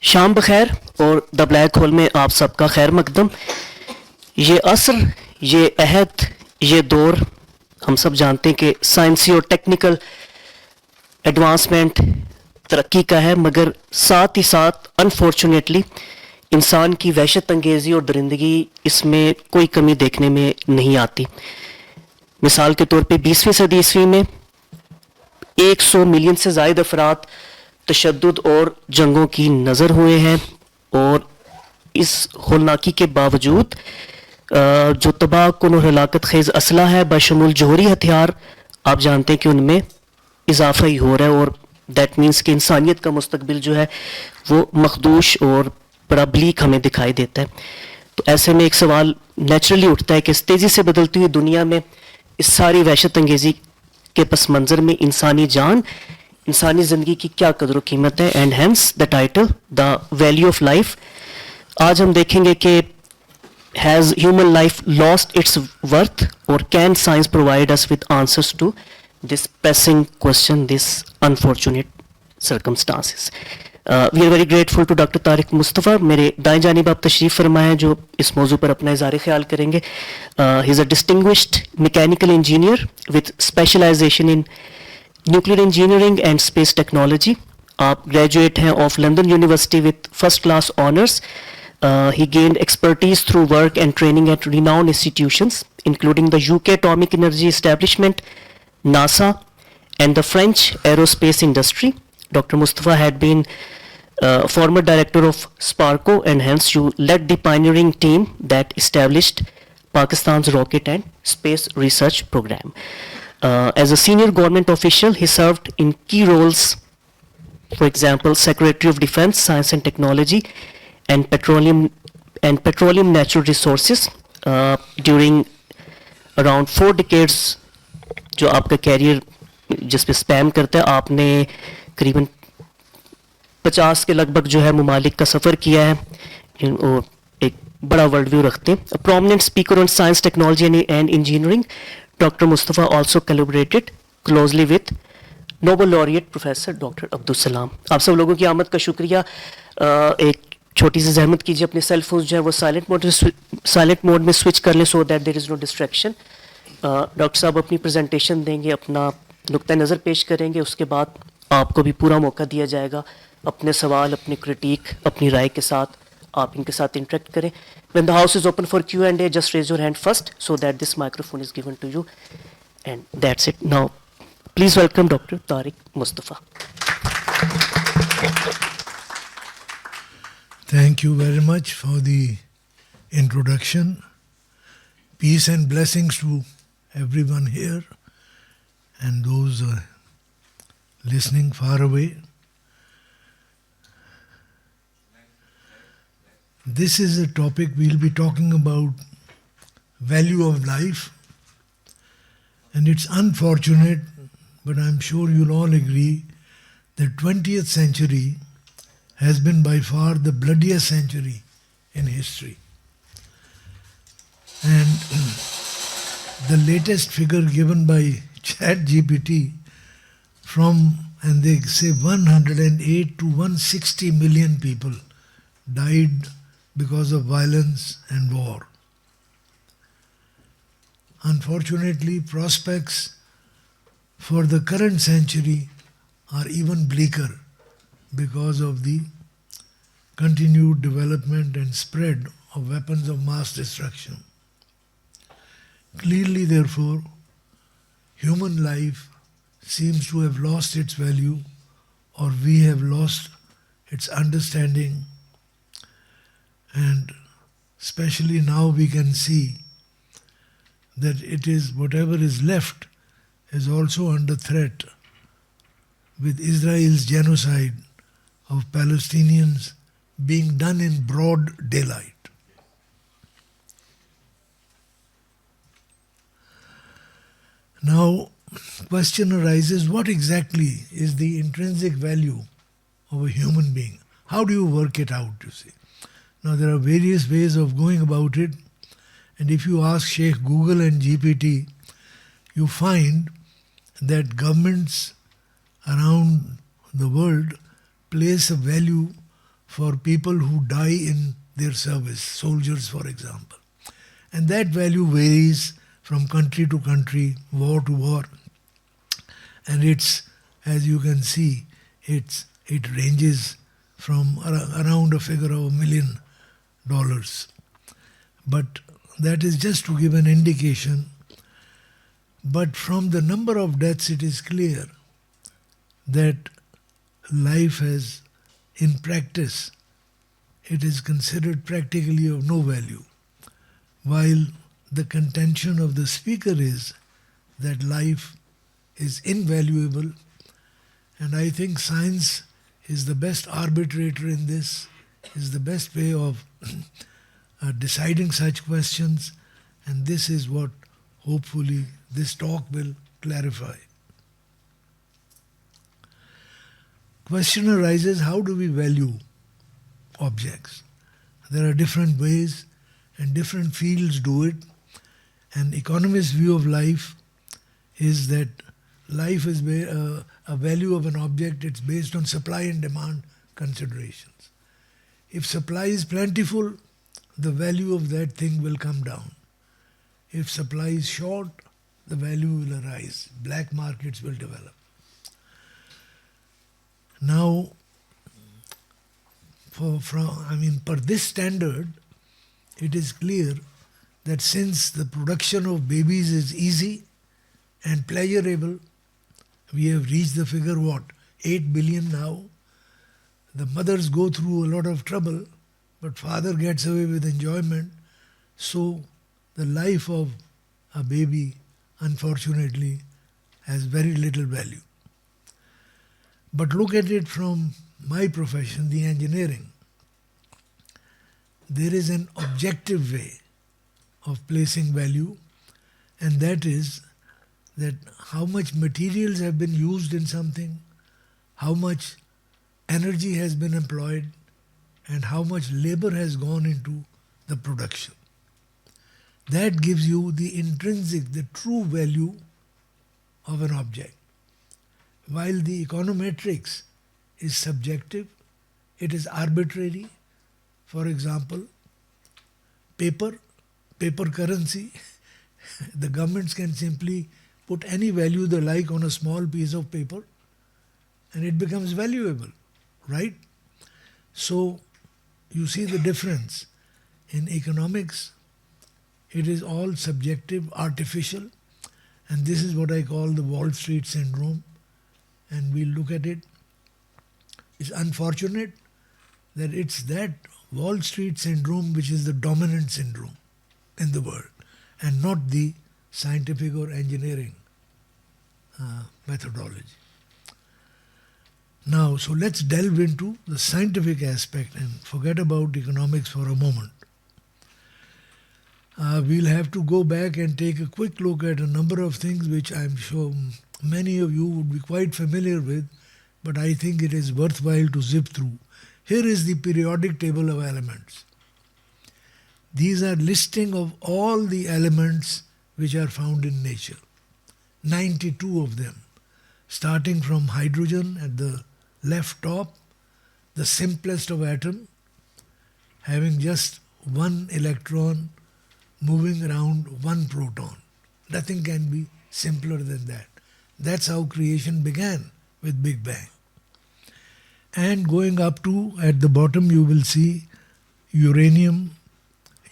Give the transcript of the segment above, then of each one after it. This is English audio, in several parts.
शाम बखैर और the black hole में आप सबका खैर मकदम। ये असर, ये अहद, ये दौर हम सब जानते हैं कि साइंसी और टेक्निकल एडवांसमेंट तरक्की का है, मगर साथ ही साथ अनफॉर्चुनेटली इंसान की वहशत अंगेज़ी और दरिंदगी इसमें कोई कमी देखने में नहीं आती। मिसाल के तौर पे 20वीं सदी ईस्वी में 100 मिलियन से ज़ायद अफराद तशद्दुद और जंगों की नज़र हुए हैं, और इस होलनाकी के बावजूद जो तबाह कुन और हलाकत खेज़ असला है बशमूल जौहरी हथियार, आप जानते हैं कि उनमें इजाफा ही हो रहा है, और दैट मीन्स कि इंसानियत का मुस्तकबिल जो है वो मखदूश और बड़ा ब्लीक हमें दिखाई देता है। तो ऐसे में एक सवाल नेचुरली उठता है कि इस तेज़ी से बदलती हुई दुनिया में इस सारी वहशत अंगेज़ी के पस मंज़र में इंसानी जान, इंसानी ज़िंदगी की क्या कदर कीमत है, and hence the title the value of life. आज हम देखेंगे कि has human life lost its worth, और can science provide us with answers to this pressing question, this unfortunate circumstances. We are very grateful to doctor Tariq Mustafa. मेरे दाएं जानिब आप तशरीफ़ फरमा हैं जो इस मौजू पर अपना इज़हार ख्याल करेंगे। He is a distinguished mechanical engineer with specialization in nuclear engineering and space technology. आप ग्रेजुएट हैं of London university with first class honours. He gained expertise through work and training at renowned institutions, including the UK Atomic Energy Establishment, NASA, and the French Aerospace Industry. Dr. Mustafa had been former director of Sparco, and hence you led the pioneering team that established Pakistan's rocket and space research program. As a senior government official, he served in key roles, for example, Secretary of Defense, Science and Technology, and petroleum natural resources during around 4 decades. जो आपका career जिस पे spam करता है, आपने करीबन 50 के लगभग जो है ममालिक का सफ़र किया है और एक बड़ा वर्ल्ड व्यू रखते हैं. A prominent speaker on science, technology and engineering, Dr. Mustafa also collaborated closely with Nobel laureate Professor Dr. Abdul Salam. आप सब लोगों की आमद का शुक्रिया. एक छोटी सी जहमत कीजिए, अपने सेल फोन जो है वो साइलेंट मोड में स्विच कर लें, so that there is no distraction. Doctor साहब अपनी प्रेजेंटेशन देंगे, अपना नुक्ता नज़र पेश करेंगे, उसके बाद आपको भी पूरा मौका दिया जाएगा अपने सवाल, अपने क्रिटिक, अपनी राय के साथ आप इनके साथ इंटरेक्ट करें. When the house is open for Q&A, just raise your hand first so that this microphone is given to you, and that's it. Now please welcome doctor Tariq Mustafa. Thank you very much for the introduction. Peace and blessings to everyone here and those listening far away. This is a topic we'll be talking about, value of life. And it's unfortunate, but I'm sure you'll all agree, that 20th century has been by far the bloodiest century in history. And the latest figure given by ChatGPT and they say 108 to 160 million people died because of violence and war. Unfortunately, prospects for the current century are even bleaker because of the continued development and spread of weapons of mass destruction. Clearly, therefore, human life seems to have lost its value, or we have lost its understanding, and especially now we can see that it is whatever is left is also under threat with Israel's genocide of Palestinians being done in broad daylight. Now, question arises, what exactly is the intrinsic value of a human being? How do you work it out, you see? Now, there are various ways of going about it, and if you ask Sheikh Google and GPT, you find that governments around the world place a value for people who die in their service, soldiers for example. And that value varies from country to country, war to war. And it's, as you can see, it ranges from around a figure of $1 million. But that is just to give an indication. But from the number of deaths, it is clear that life has, in practice, it is considered practically of no value, while the contention of the speaker is that life is invaluable. And I think science is the best arbitrator in this, is the best way of deciding such questions, and this is what hopefully this talk will clarify. Question arises, how do we value objects? There are different ways and different fields do it. An economist's view of life is that life is a value of an object, it's based on supply and demand considerations. If supply is plentiful, the value of that thing will come down. If supply is short, the value will arise. Black markets will develop. Now, per this standard, it is clear that since the production of babies is easy and pleasurable, we have reached the figure, 8 billion now. The mothers go through a lot of trouble, but father gets away with enjoyment. So the life of a baby, unfortunately, has very little value. But look at it from my profession, the engineering. There is an objective way of placing value, and that is that how much materials have been used in something, how much energy has been employed, and how much labor has gone into the production. That gives you the intrinsic, the true value of an object. While the econometrics is subjective, it is arbitrary. For example, paper currency, the governments can simply put any value they like on a small piece of paper and it becomes valuable, right? So you see the difference. In economics, it is all subjective, artificial, and this is what I call the Wall Street syndrome, and we'll look at it. It's unfortunate that it's that Wall Street syndrome which is the dominant syndrome in the world, and not the scientific or engineering methodology. Now, so let's delve into the scientific aspect and forget about economics for a moment. We'll have to go back and take a quick look at a number of things which I'm sure many of you would be quite familiar with, but I think it is worthwhile to zip through. Here is the periodic table of elements. These are listing of all the elements which are found in nature. 92 of them, starting from hydrogen at the left top, the simplest of atom, having just one electron moving around one proton. Nothing can be simpler than that. That's how creation began, with Big Bang. And going up to, at the bottom you will see uranium,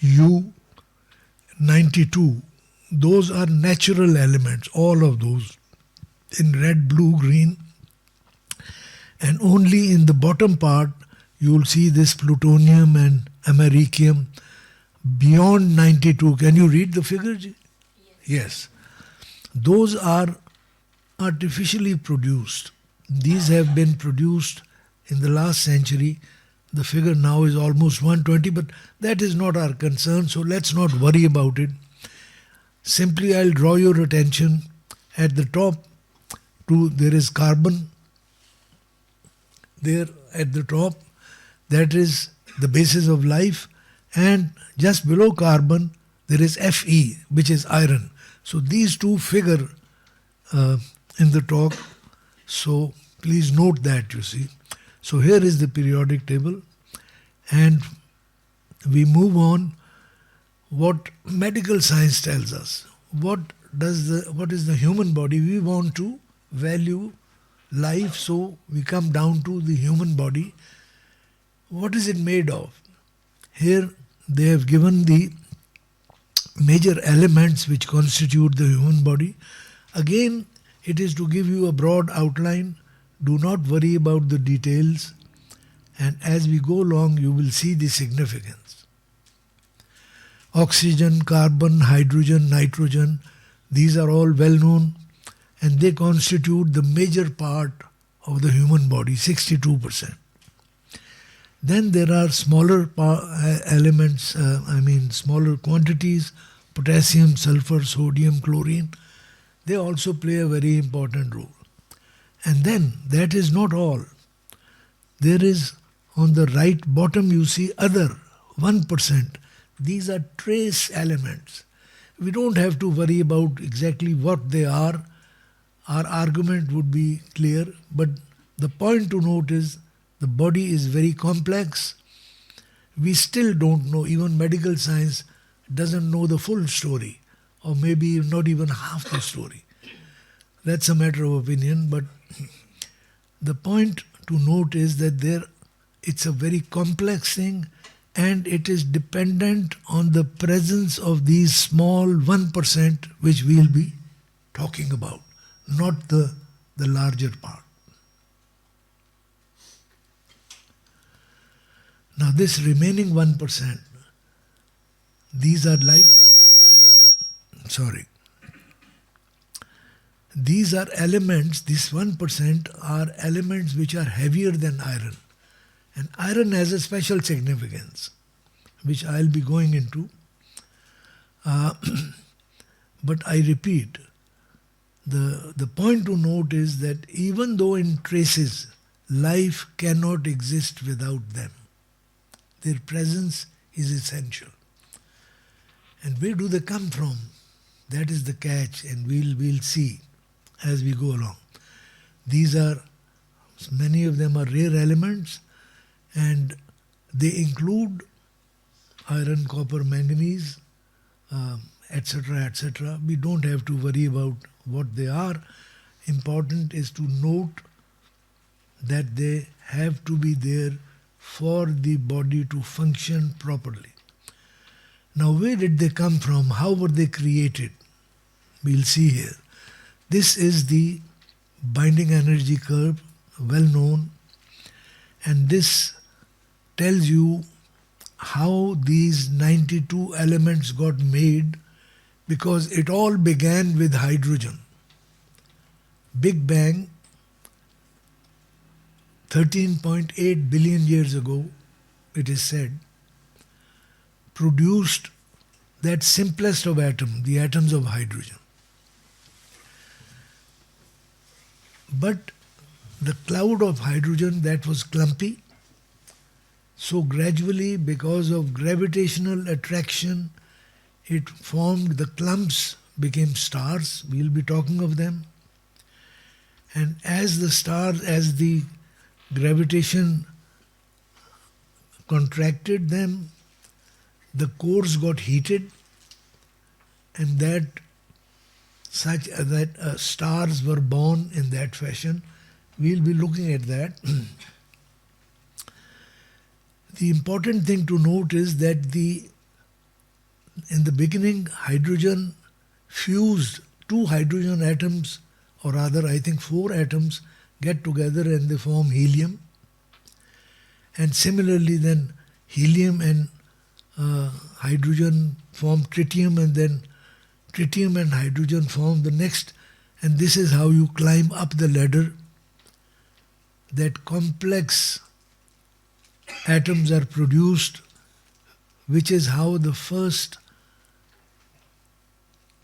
U92. Those are natural elements, all of those, in red, blue, green. And only in the bottom part you will see this plutonium and americium beyond 92. Can you read the figure? Yes. Those are artificially produced. These have been produced in the last century. The figure now is almost 120, but that is not our concern, so let's not worry about it. Simply I'll draw your attention at the top to, there is carbon there at the top, that is the basis of life, and just below carbon there is Fe, which is iron. So these two figure in the talk, so please note that, you see. So here is the periodic table. And we move on. What medical science tells us. What is the human body? We want to value life, so we come down to the human body. What is it made of? Here they have given the major elements which constitute the human body. Again, it is to give you a broad outline. Do not worry about the details, and as we go along you will see the significance. Oxygen, carbon, hydrogen, nitrogen, these are all well known, and they constitute the major part of the human body, 62%. Then there are smaller elements, smaller quantities, potassium, sulfur, sodium, chlorine. They also play a very important role. And then, that is not all. There is, on the right bottom you see other, 1%. These are trace elements. We don't have to worry about exactly what they are. Our argument would be clear, but the point to note is the body is very complex. We still don't know, even medical science doesn't know the full story, or maybe not even half the story. That's a matter of opinion, but the point to note is that it's a very complex thing, and it is dependent on the presence of these small 1% which we'll be talking about, not the larger part. Now this remaining 1%, these are these are elements, this 1% are elements which are heavier than iron. And iron has a special significance, which I'll be going into. But I repeat, the point to note is that even though in traces, life cannot exist without them. Their presence is essential. And where do they come from? That is the catch, and we'll see as we go along. Many of them are rare elements, and they include iron, copper, manganese, etc., etc. We don't have to worry about what they are. Important is to note that they have to be there for the body to function properly. Now, where did they come from? How were they created? We'll see here. This is the binding energy curve, well known, and this tells you how these 92 elements got made, because it all began with hydrogen. Big Bang, 13.8 billion years ago, it is said, produced that simplest of atoms, the atoms of hydrogen. But the cloud of hydrogen, that was clumpy, so gradually, because of gravitational attraction, it formed, the clumps became stars. We'll be talking of them. And as the gravitation contracted them, the cores got heated, and stars were born in that fashion. We'll be looking at that. The important thing to note is that in the beginning, hydrogen fused, two hydrogen atoms, or rather I think 4 atoms, get together and they form helium. And similarly then helium and hydrogen form tritium, and then tritium and hydrogen form the next. And this is how you climb up the ladder. That complex atoms are produced, which is how the first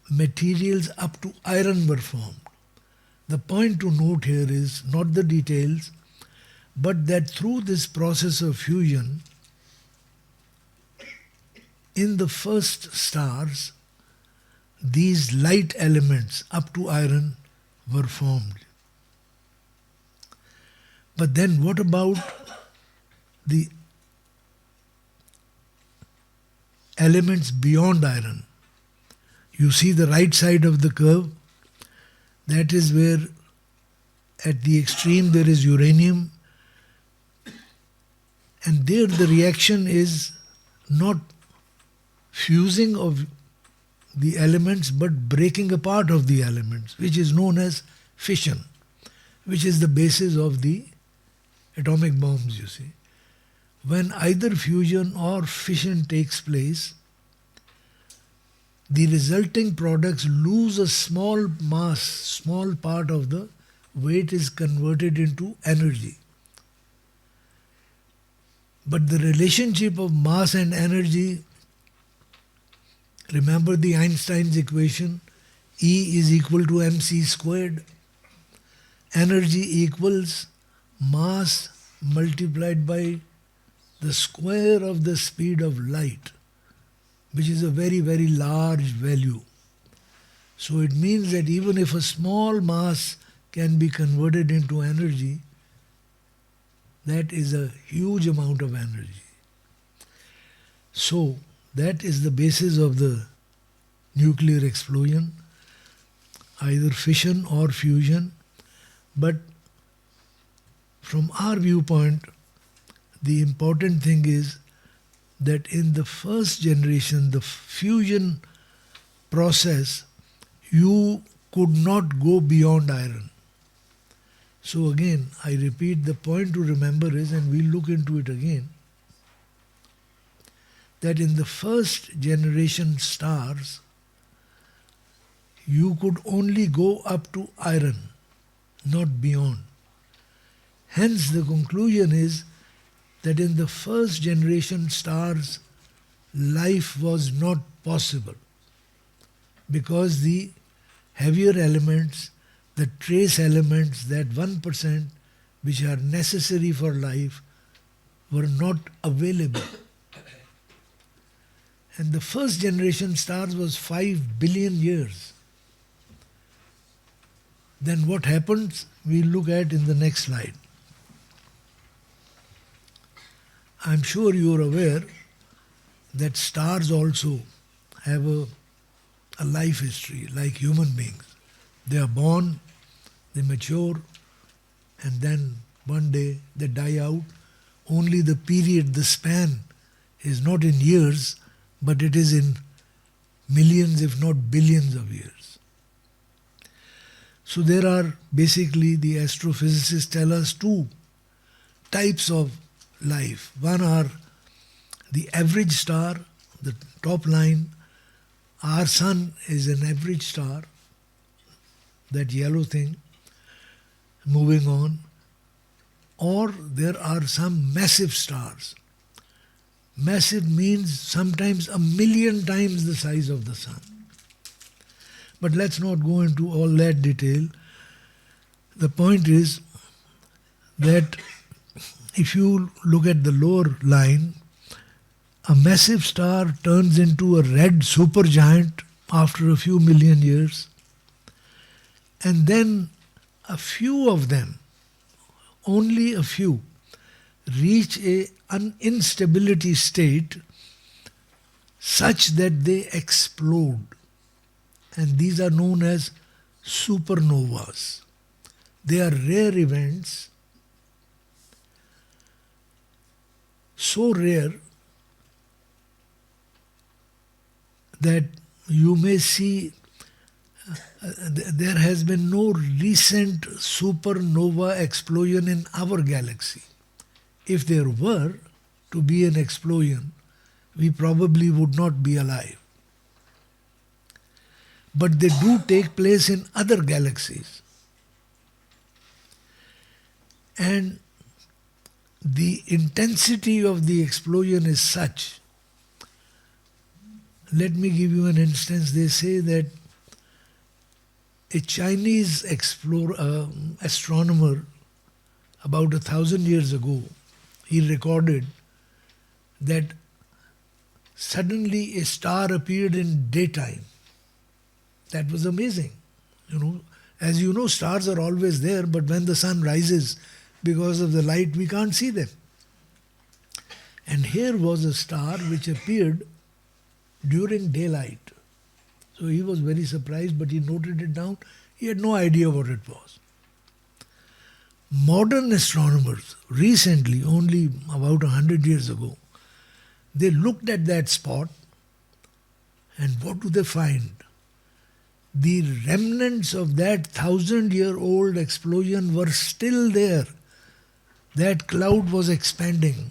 materials up to iron were formed. The point to note here is not the details, but that through this process of fusion, in the first stars, these light elements up to iron were formed. But then what about the elements beyond iron. You see the right side of the curve, that is where at the extreme there is uranium, and there the reaction is not fusing of the elements but breaking apart of the elements, which is known as fission, which is the basis of the atomic bombs, you see. When either fusion or fission takes place, the resulting products lose a small mass, small part of the weight is converted into energy. But the relationship of mass and energy, remember the Einstein's equation, E is equal to mc squared. Energy equals mass multiplied by the square of the speed of light, which is a very, very large value. So it means that even if a small mass can be converted into energy, that is a huge amount of energy. So that is the basis of the nuclear explosion, either fission or fusion. But from our viewpoint, the important thing is that in the first generation, the fusion process, you could not go beyond iron. So again, I repeat, the point to remember is, and we'll look into it again, that in the first generation stars, you could only go up to iron, not beyond. Hence the conclusion is that in the first generation stars, life was not possible because the heavier elements, the trace elements, that 1% which are necessary for life, were not available. And the first generation stars was 5 billion years. Then what happens, we'll look at in the next slide. I'm sure you're aware that stars also have a life history like human beings. They are born, they mature, and then one day they die out. Only the period, the span, is not in years, but it is in millions, if not billions of years. So there are basically, the astrophysicists tell us, two types of life. One are the average star, the top line. Our sun is an average star, that yellow thing, moving on. Or there are some massive stars. Massive means sometimes 1,000,000 times the size of the sun. But let's not go into all that detail. The point is that if you look at the lower line, a massive star turns into a red supergiant after a few million years, and then a few of them, only a few, reach an instability state such that they explode. And these are known as supernovas. They are rare events, so rare that you may see there has been no recent supernova explosion in our galaxy. If there were to be an explosion, we probably would not be alive. But they do take place in other galaxies. And the intensity of the explosion is such. Let me give you an instance. They say that a Chinese astronomer about 1,000 years ago, he recorded that suddenly a star appeared in daytime. That was amazing. As you know, stars are always there, but when the sun rises, because of the light, we can't see them. And here was a star which appeared during daylight. So he was very surprised, but he noted it down. He had no idea what it was. Modern astronomers, recently, only about 100 years ago, they looked at that spot, and what do they find? The remnants of that 1,000-year-old explosion were still there. That cloud was expanding.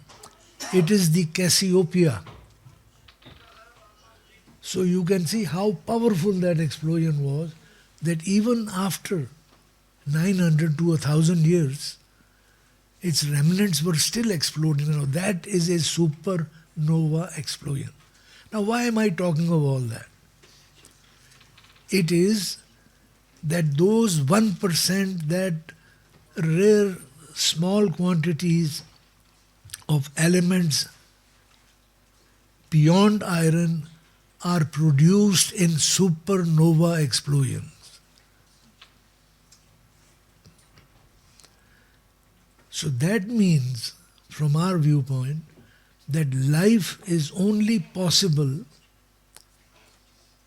It is the Cassiopeia. So you can see how powerful that explosion was, that even after 900 to 1,000 years, its remnants were still exploding. Now that is a supernova explosion. Now why am I talking of all that? It is that those 1%, that rare small quantities of elements beyond iron are produced in supernova explosions. So that means, from our viewpoint, that life is only possible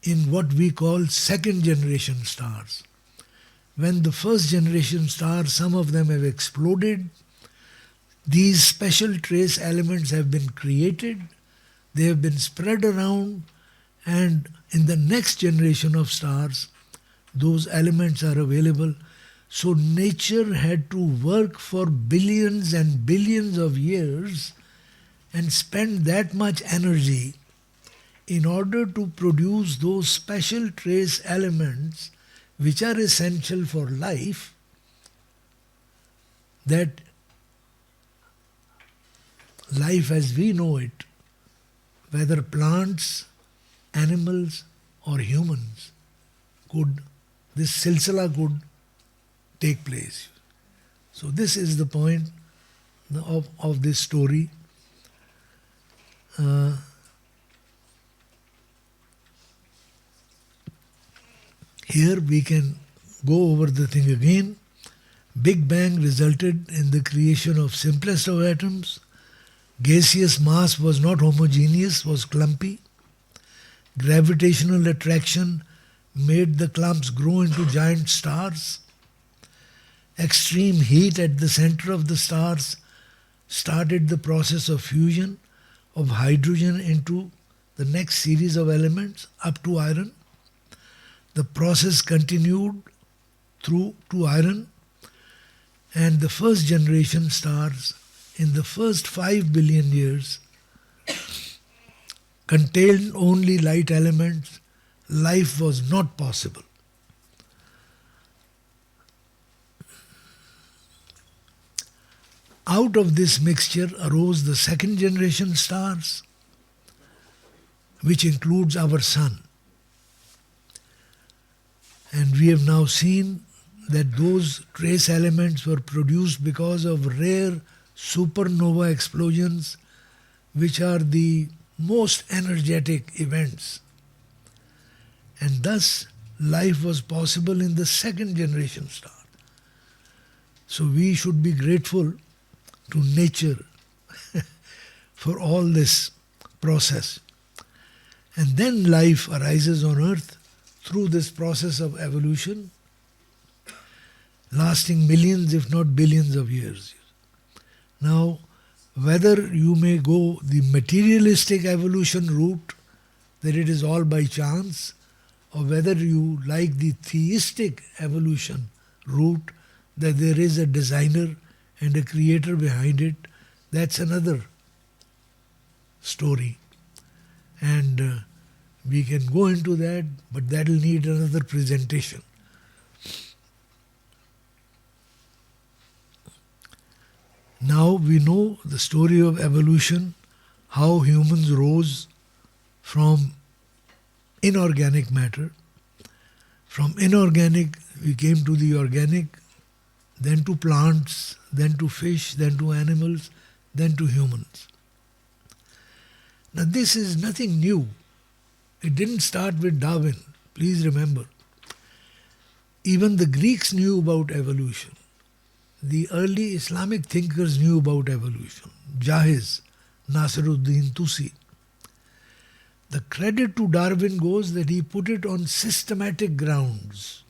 in what we call second generation stars. When the first generation stars, some of them have exploded, these special trace elements have been created, they have been spread around, and in the next generation of stars, those elements are available. So nature had to work for billions and billions of years and spend that much energy in order to produce those special trace elements which are essential for life, that life as we know it, whether plants, animals or humans, this silsila could take place. So this is the point of this story. Here we can go over the thing again. Big Bang resulted in the creation of simplest of atoms. Gaseous mass was not homogeneous, was clumpy. Gravitational attraction made the clumps grow into giant stars. Extreme heat at the center of the stars started the process of fusion of hydrogen into the next series of elements up to iron. The process continued through to iron, and the first generation stars in the first 5 billion years contained only light elements. Life was not possible. Out of this mixture arose the second generation stars, which includes our sun. And we have now seen that those trace elements were produced because of rare supernova explosions, which are the most energetic events. And thus, life was possible in the second generation star. So we should be grateful to nature for all this process. And then life arises on earth through this process of evolution, lasting millions if not billions of years. Now, whether you may go the materialistic evolution route, that it is all by chance, or whether you like the theistic evolution route, that there is a designer and a creator behind it, that's another story. And we can go into that, but that will need another presentation. Now we know the story of evolution, how humans rose from inorganic matter. From inorganic we came to the organic, then to plants, then to fish, then to animals, then to humans. Now this is nothing new. It didn't start with Darwin, please remember. Even the Greeks knew about evolution. The early Islamic thinkers knew about evolution. Jahiz, Nasiruddin Tusi. The credit to Darwin goes that he put it on systematic grounds.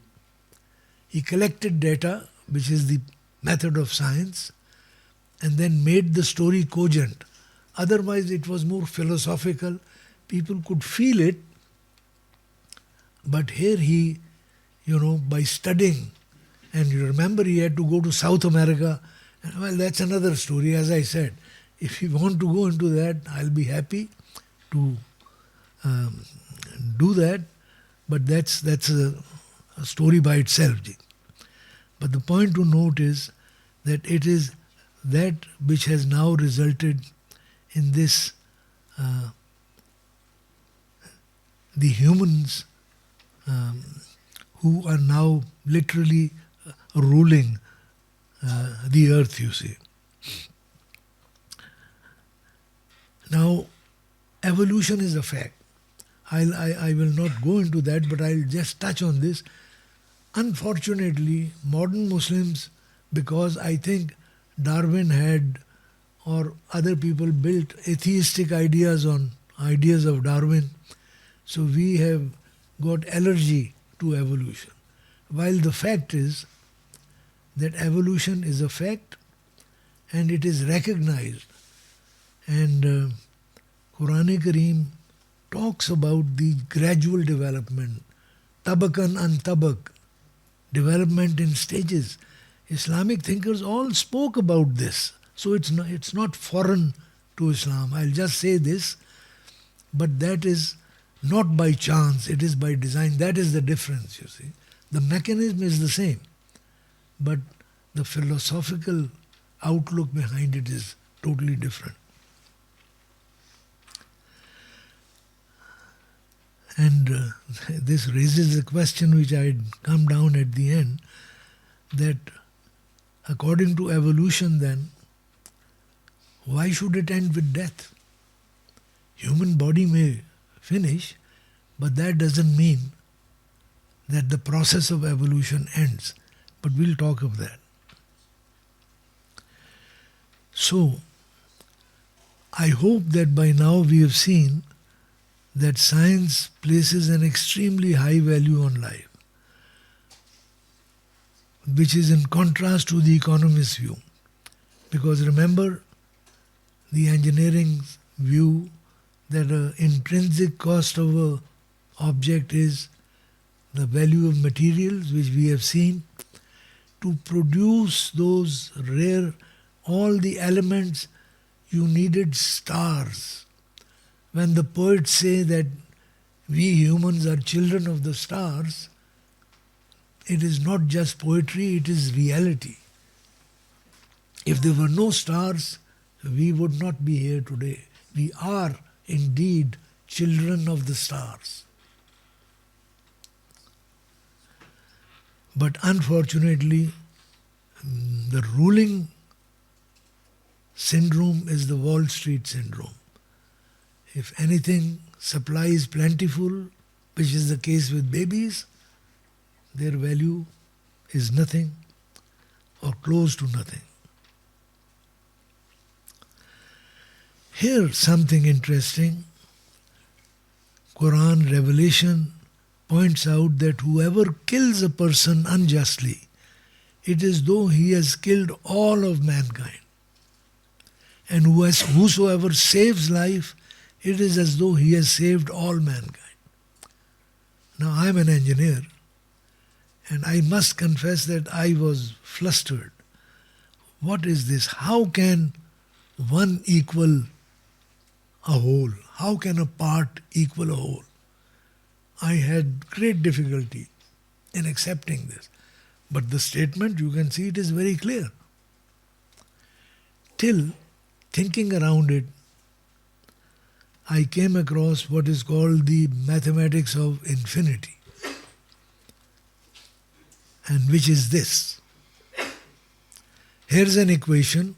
He collected data, which is the method of science, and then made the story cogent. Otherwise, it was more philosophical. People could feel it, but here he, by studying, and you remember he had to go to South America. Well, that's another story, as I said. If you want to go into that, I'll be happy to do that, but that's a story by itself. But the point to note is that it is that which has now resulted in this, the humans who are now literally ruling the earth, you see. Now, evolution is a fact. I will not go into that, but I'll just touch on this. Unfortunately, modern Muslims, because I think Darwin had, or other people built atheistic ideas on ideas of Darwin, so we have got allergy to evolution. While the fact is that evolution is a fact and it is recognized. And Quran-e-Kareem talks about the gradual development, tabakan an tabak, development in stages. Islamic thinkers all spoke about this. So it's not foreign to Islam. I'll just say this, but that is not by chance, it is by design. That is the difference, you see. The mechanism is the same, but the philosophical outlook behind it is totally different. And this raises a question which I had come down at the end, that according to evolution then, why should it end with death? Human body may finish, but that doesn't mean that the process of evolution ends. But we'll talk of that. So, I hope that by now we have seen that science places an extremely high value on life, which is in contrast to the economist's view. Because remember, the engineering view that an intrinsic cost of an object is the value of materials, which we have seen. To produce those rare, all the elements, you needed stars. When the poets say that we humans are children of the stars, it is not just poetry, it is reality. If there were no stars, we would not be here today. We are indeed children of the stars. But unfortunately, the ruling syndrome is the Wall Street syndrome. If anything, supply is plentiful, which is the case with babies, their value is nothing or close to nothing. Here something interesting. Quran revelation points out that whoever kills a person unjustly, it is though he has killed all of mankind. And whosoever saves life, it is as though he has saved all mankind. Now I am an engineer, and I must confess that I was flustered. What is this? How can one equal a whole? How can a part equal a whole? I had great difficulty in accepting this. But the statement, you can see it is very clear. Till thinking around it, I came across what is called the mathematics of infinity. And which is this. Here's an equation.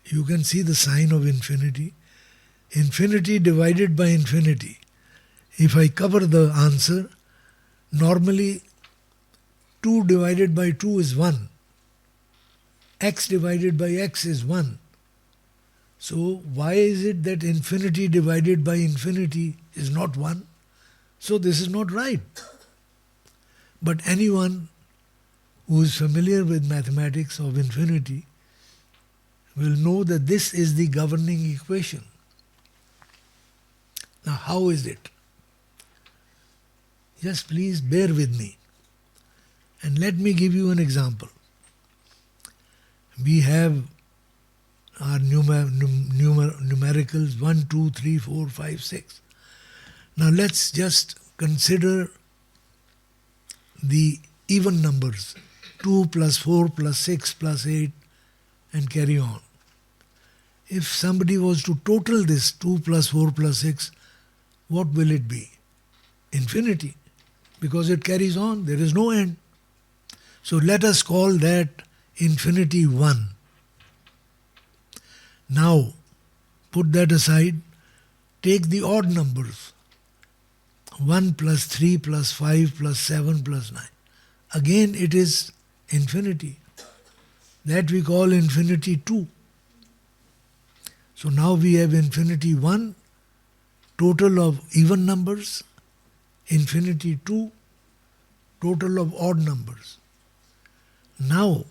You can see the sign of infinity. Infinity divided by infinity. If I cover the answer, normally 2 divided by 2 is 1. X divided by x is 1. So why is it that infinity divided by infinity is not 1? So this is not right. But anyone who is familiar with mathematics of infinity will know that this is the governing equation. Now how is it? Just please bear with me. And let me give you an example. We have our numericals 1, 2, 3, 4, 5, 6. Now let's just consider the even numbers 2 plus 4 plus 6 plus 8 and carry on. If somebody was to total this 2 plus 4 plus 6, what will it be? Infinity. Because it carries on, there is no end. So let us call that infinity 1. Now, put that aside, take the odd numbers. 1 plus 3 plus 5 plus 7 plus 9. Again it is infinity. That we call infinity 2. So now we have infinity 1, total of even numbers, infinity 2, total of odd numbers. Now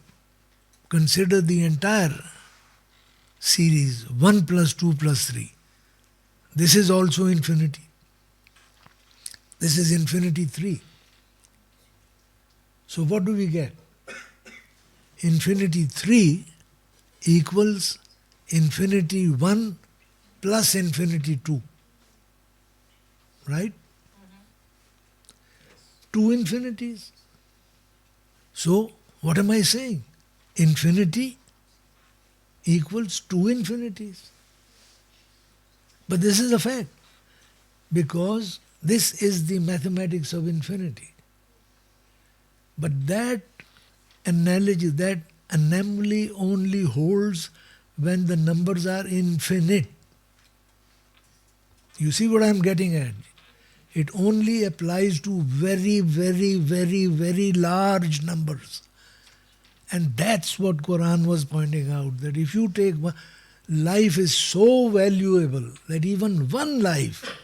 consider the entire series 1 plus 2 plus 3. This is also infinity. This is infinity 3. So what do we get? Infinity 3 equals infinity 1 plus infinity 2. Right? Two infinities. So what am I saying? Infinity equals two infinities. But this is a fact, because this is the mathematics of infinity. But that analogy, that anomaly only holds when the numbers are infinite. You see what I am getting at? It only applies to very, very, very, very large numbers. And that's what Quran was pointing out, that if you take one, life is so valuable that even one life,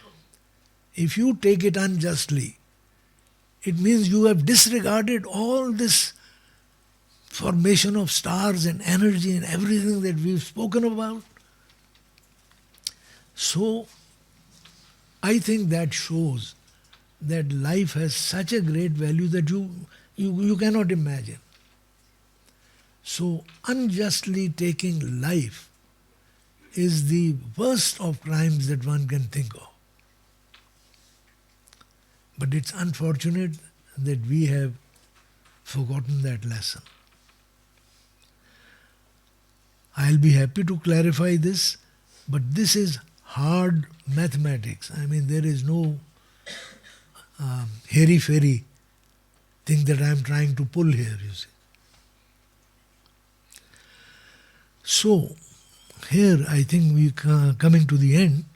if you take it unjustly, it means you have disregarded all this formation of stars and energy and everything that we've spoken about. So, I think that shows that life has such a great value that you cannot imagine. So, unjustly taking life is the worst of crimes that one can think of. But it's unfortunate that we have forgotten that lesson. I'll be happy to clarify this, but this is hard mathematics. I mean, there is no hairy-fairy thing that I'm trying to pull here, you see. So, here I think we coming to the end.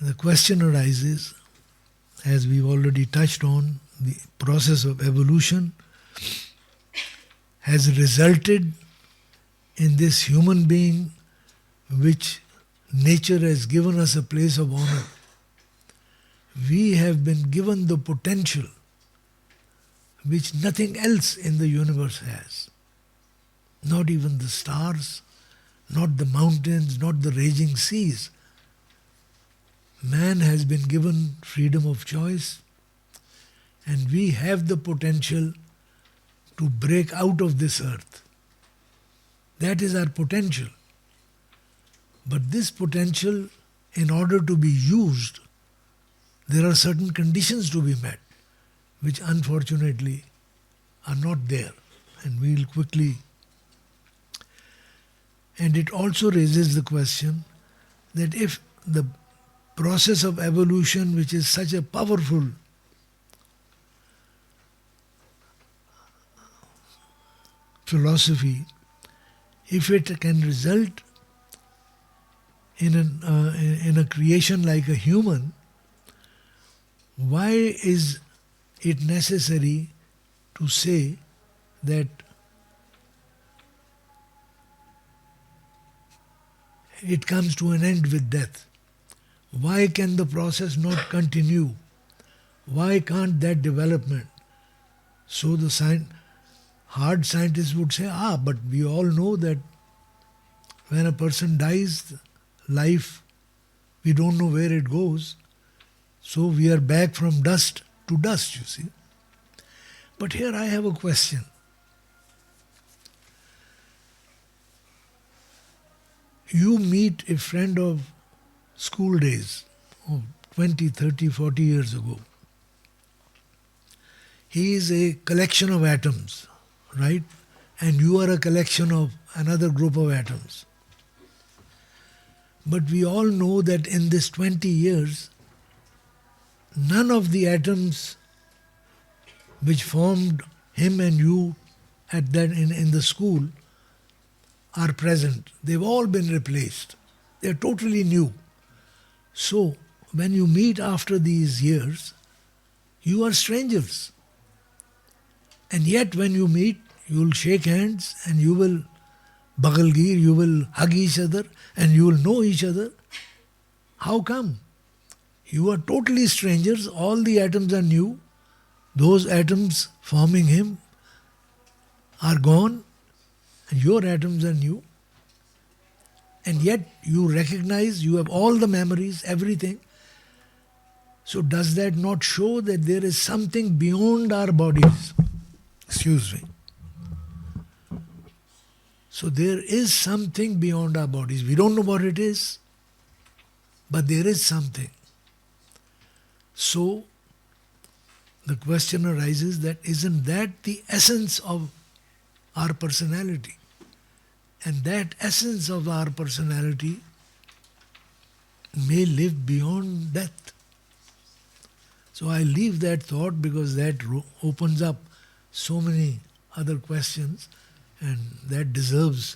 The question arises, as we've already touched on, the process of evolution has resulted in this human being which nature has given us a place of honor. We have been given the potential which nothing else in the universe has. Not even the stars, not the mountains, not the raging seas. Man has been given freedom of choice, and we have the potential to break out of this earth. That is our potential. But this potential, in order to be used, there are certain conditions to be met, which unfortunately are not there. And we'll quickly. And it also raises the question that if the process of evolution, which is such a powerful philosophy, if it can result in a creation like a human, why is it necessary to say that it comes to an end with death. Why can the process not continue? Why can't that development? So the hard scientists would say, but we all know that when a person dies, life, we don't know where it goes. So we are back from dust to dust, you see. But here I have a question. You meet a friend of school days, 20, 30, 40 years ago. He is a collection of atoms, right? And you are a collection of another group of atoms. But we all know that in this 20 years, none of the atoms which formed him and you at that in the school are present. They've all been replaced. They're totally new. So, when you meet after these years, you are strangers. And yet when you meet, you will shake hands and you will bagalgir, you will hug each other and you will know each other. How come? You are totally strangers, all the atoms are new. Those atoms forming him are gone and your atoms are new. And yet you recognize, you have all the memories, everything. So does that not show that there is something beyond our bodies? Excuse me. So there is something beyond our bodies. We don't know what it is, but there is something. So the question arises that isn't that the essence of our personality? And that essence of our personality may live beyond death. So I leave that thought because that opens up so many other questions and that deserves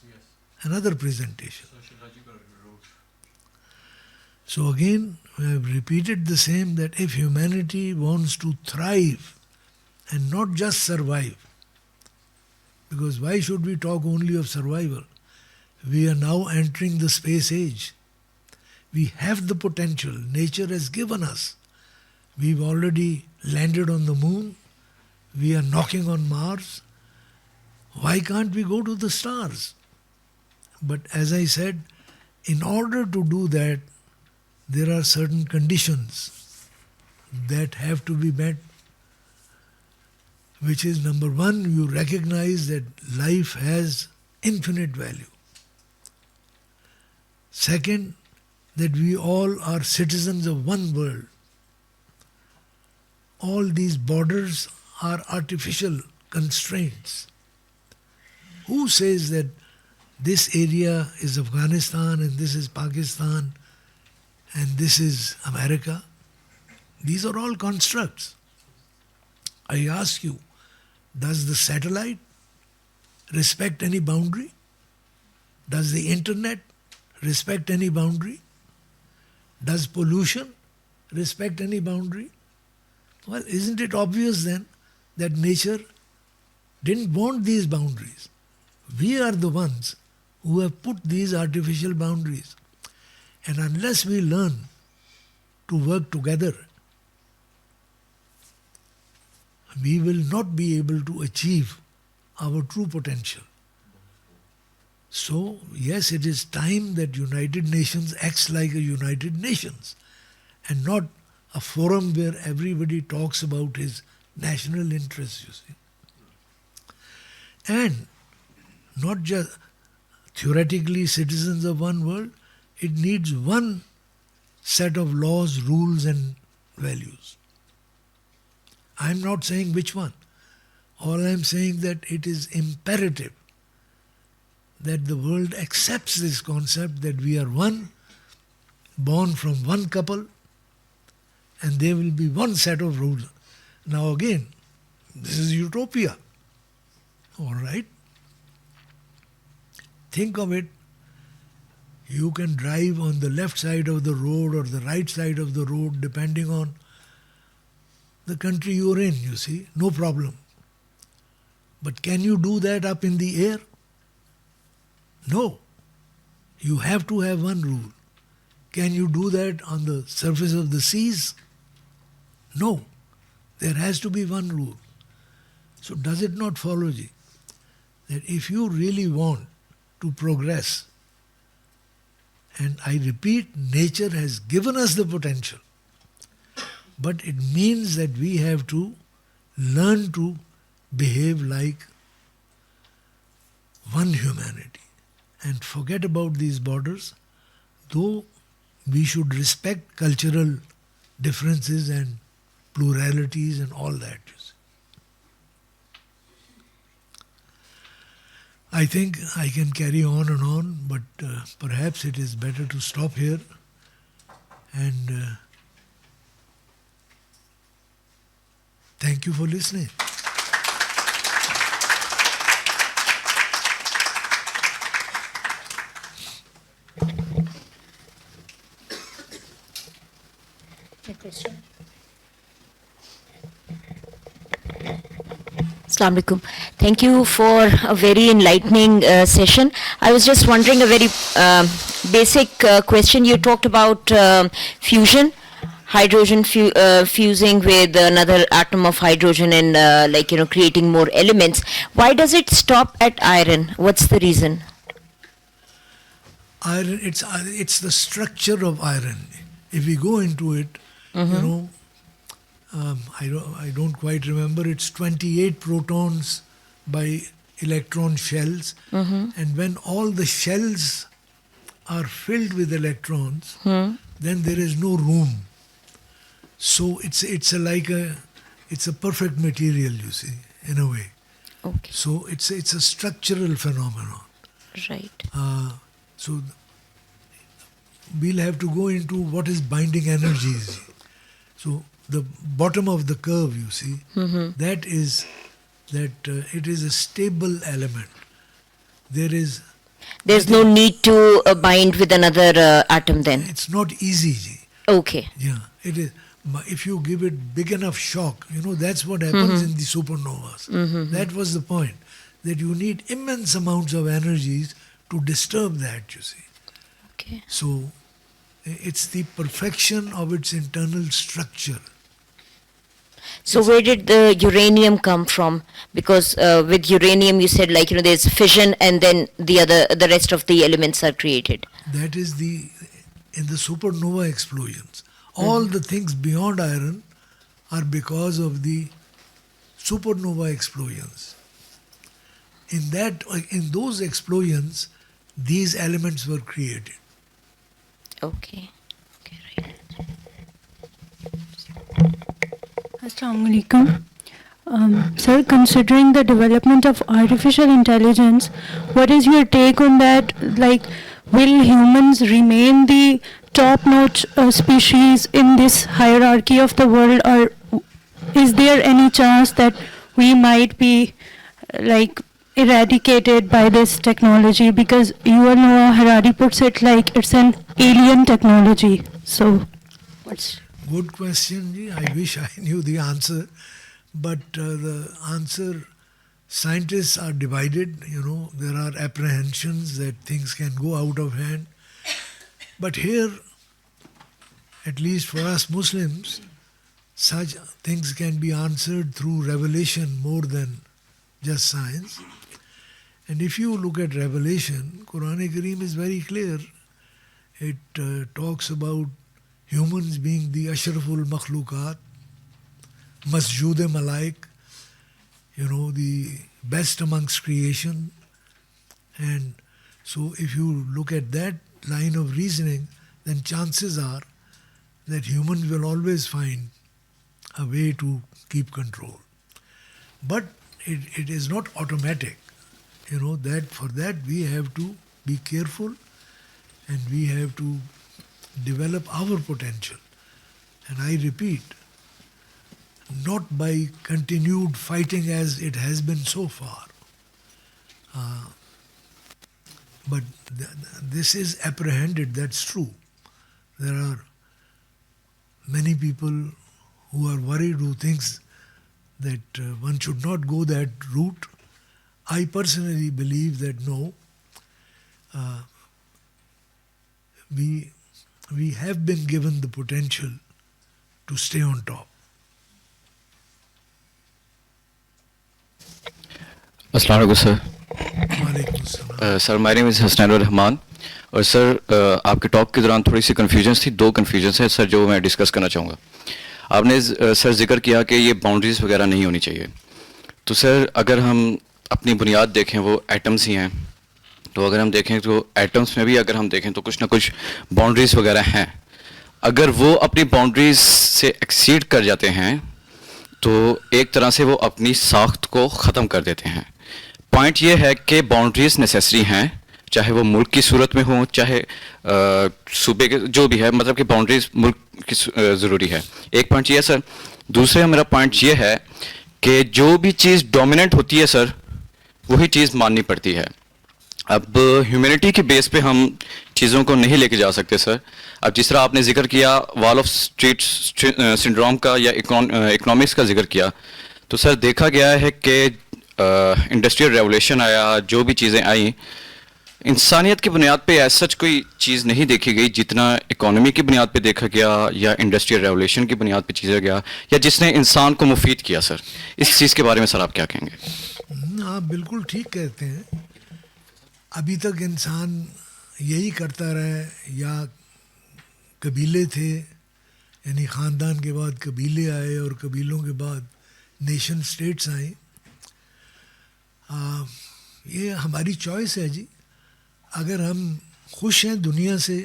another presentation. So again, we have repeated the same, that if humanity wants to thrive and not just survive, because why should we talk only of survival? We are now entering the space age. We have the potential. Nature has given us. We've already landed on the moon. We are knocking on Mars. Why can't we go to the stars? But as I said, in order to do that, there are certain conditions that have to be met, which is number one, you recognize that life has infinite value. Second, that we all are citizens of one world. All these borders are artificial constraints. Who says that this area is Afghanistan and this is Pakistan and this is America? These are all constructs. I ask you, does the satellite respect any boundary? Does the internet respect any boundary? Does pollution respect any boundary? Well, isn't it obvious then that nature didn't want these boundaries? We are the ones who have put these artificial boundaries. And unless we learn to work together, we will not be able to achieve our true potential. So, yes, it is time that United Nations acts like a United Nations and not a forum where everybody talks about his national interests, you see. And not just theoretically citizens of one world, it needs one set of laws, rules and values. I am not saying which one. All I am saying that it is imperative that the world accepts this concept that we are one, born from one couple, and there will be one set of rules. Now again, this is utopia. All right? Think of it. You can drive on the left side of the road or the right side of the road depending on the country you're in, you see. No problem. But can you do that up in the air? No. You have to have one rule. Can you do that on the surface of the seas? No. There has to be one rule. So does it not follow, Ji, that if you really want to progress, and I repeat, nature has given us the potential, but it means that we have to learn to behave like one humanity and forget about these borders, though we should respect cultural differences and pluralities and all that. You see. I think I can carry on, but perhaps it is better to stop here and thank you for listening. Question. Assalamu alaikum. Thank you for a very enlightening session. I was just wondering a very basic question. You talked about fusion, hydrogen fusing with another atom of hydrogen and creating more elements. Why does it stop at iron? What's the reason? Iron, it's the structure of iron. If we go into it, I don't quite remember. It's 28 protons by electron shells, and when all the shells are filled with electrons, then there is no room. So it's a perfect material, you see, in a way. Okay. So it's a structural phenomenon. Right. So we'll have to go into what is binding energies. So the bottom of the curve, you see, that is that it is a stable element. There's no need to bind with another atom then. It's not easy, Ji. Okay. Yeah, it is. If you give it big enough shock, that's what happens in the supernovas. That was the point, that you need immense amounts of energies to disturb that, you see. Okay. So it's the perfection of its internal structure. So where did the uranium come from? Because with uranium you said there's fission and then the rest of the elements are created. That is in the supernova explosions. All the things beyond iron are because of the supernova explosions. In those explosions, these elements were created. Okay. Okay, right. Assalamu alaikum. Sir, considering the development of artificial intelligence, what is your take on that? Will humans remain the top-notch species in this hierarchy of the world, or is there any chance that we might be eradicated by this technology? Because you all know Harari puts it like it's an alien technology. So, what's... Good question, Ji. I wish I knew the answer. But the answer, scientists are divided. There are apprehensions that things can go out of hand. But here, at least for us Muslims, such things can be answered through revelation more than just science. And if you look at revelation, Quran-e-Kareem is very clear. It talks about humans being the ashraful makhlukat, masjood malaik, the best amongst creation. And so if you look at that line of reasoning, then chances are that humans will always find a way to keep control. But it is not automatic. That for that we have to be careful and we have to develop our potential. And I repeat, not by continued fighting as it has been so far. But this is apprehended, that's true. There are many people who are worried, who thinks that one should not go that route. I personally believe that no, we have been given the potential to stay on top. السلام علیکم سر. وعلیکم السلام. سر مائی نیم از حسنین الرحمان. اور سر آپ کے talk کے دوران تھوڑی سی کنفیوژنس تھی, 2 کنفیوژنس ہیں سر جو میں ڈسکس کرنا چاہوں گا. آپ نے سر ذکر کیا کہ یہ باؤنڈریز وغیرہ نہیں ہونی چاہیے. تو سر اگر ہم اپنی بنیاد دیکھیں وہ ایٹمز ہی ہیں, تو اگر ہم دیکھیں تو ایٹمز میں بھی اگر ہم دیکھیں تو کچھ نہ کچھ باؤنڈریز وغیرہ ہیں. اگر وہ اپنی باؤنڈریز سے ایکسیڈ کر جاتے ہیں تو ایک طرح سے وہ اپنی ساخت کو ختم کر دیتے ہیں. پوائنٹ یہ ہے کہ باؤنڈریز نیسیسری ہیں, چاہے وہ ملک کی صورت میں ہوں چاہے صوبے کے جو بھی ہے, مطلب کہ باؤنڈریز ملک کی ضروری ہے. ایک پوائنٹ یہ ہے سر. دوسرا میرا پوائنٹ یہ ہے کہ جو بھی چیز ڈومیننٹ ہوتی ہے سر وہی چیز ماننی پڑتی ہے. اب ہیومینٹی کے بیس پہ ہم چیزوں کو نہیں لے کے جا سکتے سر. اب جس طرح آپ نے ذکر کیا وال آف اسٹریٹ سنڈروم کا یا اکنامکس کا ذکر کیا, تو سر دیکھا گیا ہے کہ انڈسٹریل ریولیوشن آیا, جو بھی چیزیں آئیں انسانیت کی بنیاد پہ ایسا سچ کوئی چیز نہیں دیکھی گئی جتنا اکانومی کی بنیاد پہ دیکھا گیا یا انڈسٹریل ریولیوشن کی بنیاد پہ چیزیں گیا یا جس نے انسان کو مفید کیا. سر اس چیز کے بارے میں سر آپ کیا کہیں گے؟ آپ بالکل ٹھیک کہتے ہیں. ابھی تک انسان یہی کرتا رہا, یا قبیلے تھے, یعنی خاندان کے بعد قبیلے آئے اور قبیلوں کے بعد نیشن اسٹیٹس آئیں. یہ ہماری چوائس ہے جی. اگر ہم خوش ہیں دنیا سے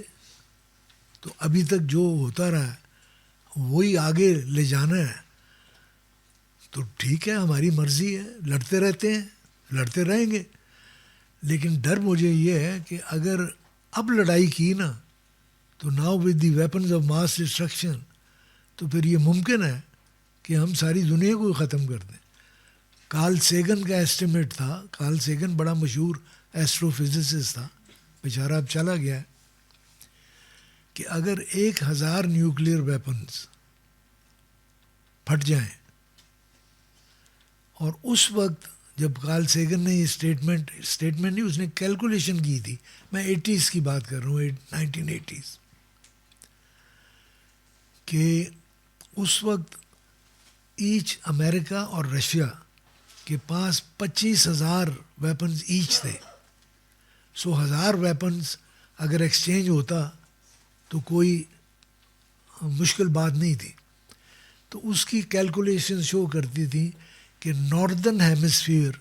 تو ابھی تک جو ہوتا رہا ہے وہی آگے لے جانا ہے, تو ٹھیک ہے, ہماری مرضی ہے, لڑتے رہتے ہیں, لڑتے رہیں گے. لیکن ڈر مجھے یہ ہے کہ اگر اب لڑائی کی نا تو now with the weapons of mass destruction, تو پھر یہ ممکن ہے کہ ہم ساری دنیا کو ختم کر دیں. کارل سیگن کا ایسٹیمیٹ تھا, کارل سیگن بڑا مشہور ایسٹرو فزسسٹ تھا, بیچارہ اب چلا گیا ہے, کہ اگر 1000 نیوکلیئر ویپنز پھٹ جائیں, اور اس وقت جب کارل سیگن نے یہ اسٹیٹمنٹ نہیں, اس نے کیلکولیشن کی تھی, میں 80s کی بات کر رہا ہوں, 1980s, کہ اس وقت ایچ امریکہ اور رشیا کے پاس 25,000 ویپنز ایچ تھے. سو 1000 ویپنز اگر ایکسچینج ہوتا تو کوئی مشکل بات نہیں تھی. تو اس کی کیلکولیشن شو کرتی تھی کہ ناردرن ہیمسفیئر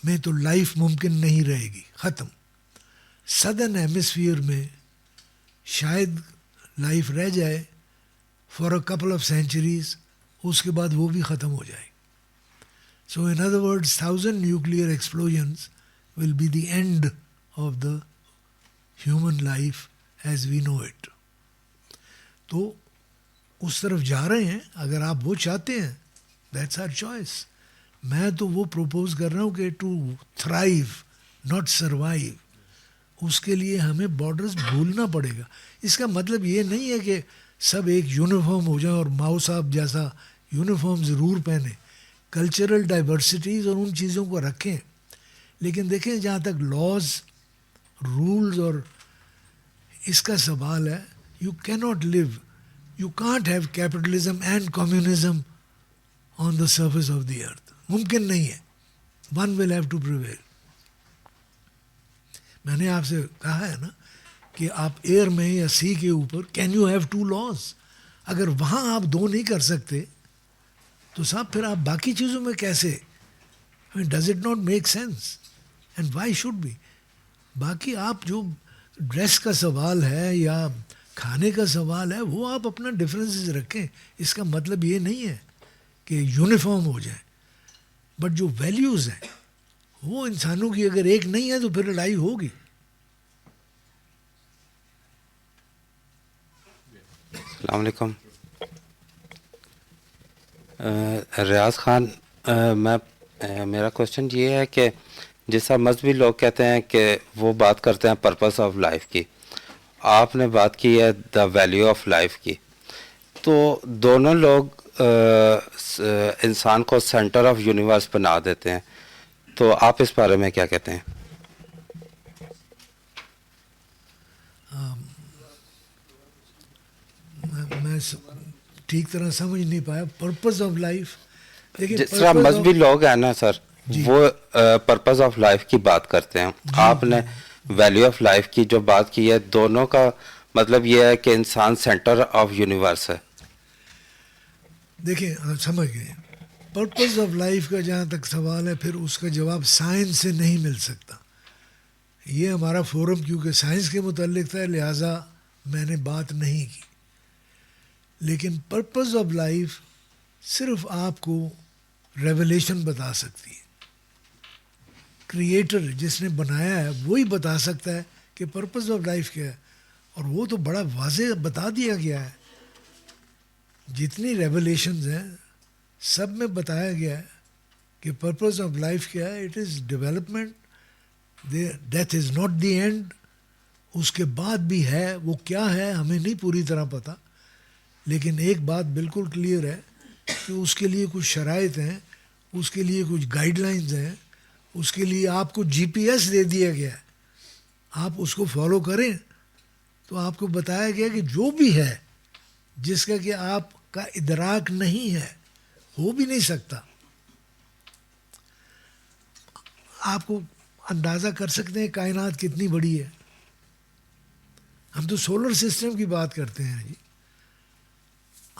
میں تو لائف ممکن نہیں رہے گی, ختم. سدرن ہیمسفیئر میں شاید لائف رہ جائے for a couple of centuries, اس کے بعد وہ بھی ختم ہو جائے. So in other words 1000 nuclear explosions will be the end of the human life as we know it. تو اس طرف جا رہے ہیں. اگر آپ وہ چاہتے ہیں that's our choice. میں تو وہ پروپوز کر رہا ہوں کہ to thrive not survive, اس کے لیے ہمیں بارڈرز بھولنا پڑے گا. اس کا مطلب یہ نہیں ہے کہ سب ایک یونیفارم ہو جائیں اور ماؤ صاحب جیسا یونیفارم ضرور پہنیں. کلچرل ڈائیورسٹیز اور ان چیزوں کو رکھیں, لیکن دیکھیں جہاں تک لاز رولز اور اس کا سوال ہے, you can not leave, you can't have capitalism and communism on the surface of the earth. ممکن نہیں ہے. One will have to prevail. میں نے آپ سے کہا ہے نا کہ آپ ایئر میں یا سی کے اوپر کین یو ہیو 2 لاز. اگر وہاں آپ 2 نہیں کر سکتے تو صاحب پھر آپ باقی چیزوں میں کیسے؟ Does it not make sense and why should be? باقی آپ جو ڈریس کا سوال ہے یا کھانے کا سوال ہے وہ آپ اپنا ڈفرینسز رکھیں. اس کا مطلب یہ نہیں ہے کہ یونیفارم ہو جائیں, بٹ جو ویلیوز ہیں وہ انسانوں کی اگر ایک نہیں ہے تو پھر لڑائی ہوگی. السلام علیکم. ریاض خان, میرا کوشچن یہ ہے کہ جس طرح مذہبی لوگ کہتے ہیں کہ وہ بات کرتے ہیں پرپس آف لائف کی, آپ نے بات کی ہے دا ویلیو آف لائف کی, تو دونوں لوگ انسان کو سینٹر آف یونیورس بنا دیتے ہیں, تو آپ اس بارے میں کیا کہتے ہیں؟ میں ٹھیک طرح سمجھ نہیں پایا. پرپز آف لائف, لیکن جس طرح مذہبی لوگ ہیں نا سر, وہ پرپز آف لائف کی بات کرتے ہیں. آپ نے ویلیو آف لائف کی جو بات کی ہے, دونوں کا مطلب یہ ہے کہ انسان سینٹر آف یونیورس ہے. دیکھیں آپ سمجھ گئے. پرپز آف لائف کا جہاں تک سوال ہے, پھر اس کا جواب سائنس سے نہیں مل سکتا. یہ ہمارا فورم کیونکہ سائنس کے متعلق تھا, لہٰذا میں نے بات نہیں کی. لیکن پرپز آف لائف صرف آپ کو ریولیشن بتا سکتی ہے. کریٹر جس نے بنایا ہے وہی بتا سکتا ہے کہ پرپز آف لائف کیا ہے, اور وہ تو بڑا واضح بتا دیا گیا ہے. جتنی ریولیشنز ہیں سب میں بتایا گیا ہے کہ پرپز آف لائف کیا ہے. It is development, death is not the end. اس کے بعد بھی ہے, وہ کیا ہے ہمیں نہیں پوری طرح پتہ, لیکن ایک بات بالکل کلیئر ہے کہ اس کے لیے کچھ شرائط ہیں, اس کے لیے کچھ گائیڈ لائنز ہیں, اس کے لیے آپ کو جی پی ایس دے دیا گیا ہے. آپ اس کو فالو کریں تو آپ کو بتایا گیا کہ جو بھی ہے جس کا کہ آپ کا ادراک نہیں ہے, ہو بھی نہیں سکتا. آپ کو اندازہ کر سکتے ہیں کائنات کتنی بڑی ہے. ہم تو سولر سسٹم کی بات کرتے ہیں جی.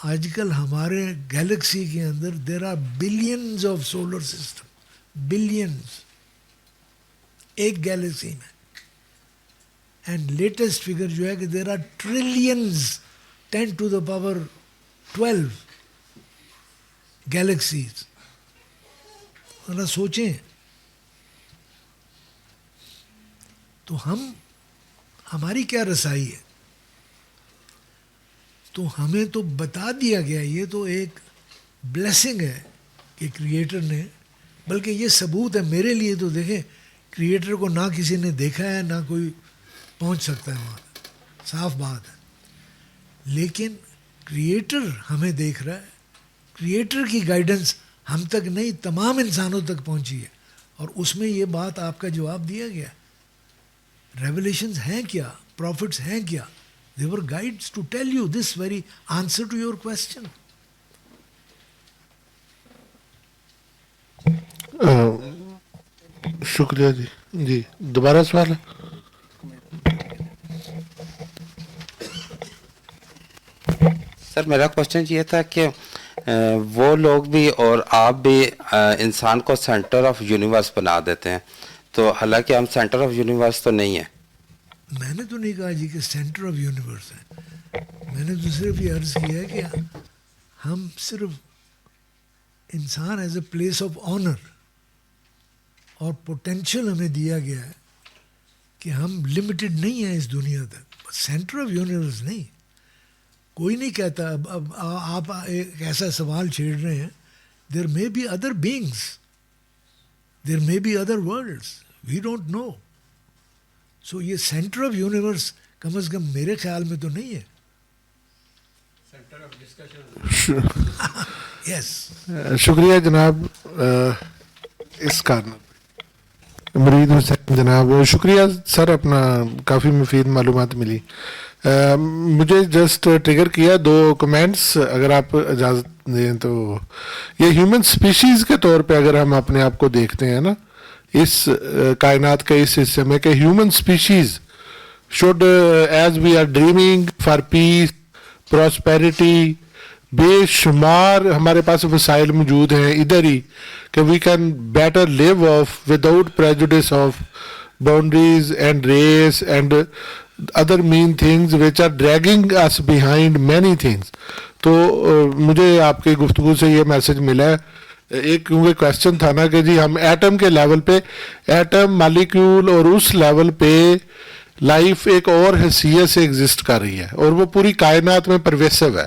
آج کل ہمارے گیلیکسی کے اندر there are billions of solar system, billions ایک گیلیکسی میں. اینڈ لیٹسٹ فگر جو ہے کہ there are trillions 10 to the power 12 galaxies. ذرا سوچیں. تو ہماری کیا رسائی ہے؟ تو ہمیں تو بتا دیا گیا, یہ تو ایک بلیسنگ ہے کہ کریٹر نے, بلکہ یہ ثبوت ہے میرے لیے. تو دیکھیں کریٹر کو نہ کسی نے دیکھا ہے, نہ کوئی پہنچ سکتا ہے وہاں, صاف بات ہے. لیکن کریٹر ہمیں دیکھ رہا ہے. کریٹر کی گائیڈنس ہم تک نہیں, تمام انسانوں تک پہنچی ہے, اور اس میں یہ بات آپ کا جواب دیا گیا. ریولیشنز ہیں کیا, پروفٹس ہیں کیا, they were guides to tell you this very answer to your question. شکریہ جی. جی دوبارہ سوال ہے. سر میرا کوشچن یہ تھا کہ وہ لوگ بھی اور آپ بھی انسان کو سینٹر آف یونیورس بنا دیتے ہیں, تو حالانکہ ہم سینٹر آف یونیورس تو نہیں ہیں. میں نے تو نہیں کہا جی کہ سینٹر آف یونیورس ہے. میں نے تو صرف یہ عرض کیا ہے کہ ہم صرف انسان as a place of honour اور پوٹینشیل ہمیں دیا گیا ہے کہ ہم لمیٹڈ نہیں ہیں اس دنیا تک. سینٹر آف یونیورس نہیں. کوئی نہیں کہتا. اب آپ ایک ایسا سوال چھیڑ رہے ہیں, there may be other beings, there may be other worlds, we don't know. So یہ سینٹر آف یونیورس کم از کم میرے خیال میں تو نہیں ہے. یس. شکریہ جناب. اس کارن مرید حسین جناب, شکریہ سر, اپنا کافی مفید معلومات ملی. مجھے جسٹ ٹریگر کیا 2 کمنٹس, اگر آپ اجازت دیں تو. یہ ہیومن سپیشیز کے طور پہ اگر ہم اپنے آپ کو دیکھتے ہیں نا اس کائنات کے اس حصے میں, کہ human species should as we are dreaming for peace prosperity, بے شمار ہمارے پاس وسائل موجود ہیں ادھر ہی کہ we can better live off without prejudice of boundaries and race and other mean things which are dragging us behind many things. تو مجھے آپ کی گفتگو سے یہ میسج ملا ہے. ایک کیونکہ کویسچن تھا نا کہ جی ہم ایٹم کے لیول پہ, ایٹم مالیکیول, اور اس لیول پہ لائف ایک اور حیثیت سے ایگزسٹ کر رہی ہے, اور وہ پوری کائنات میں پرویسو ہے.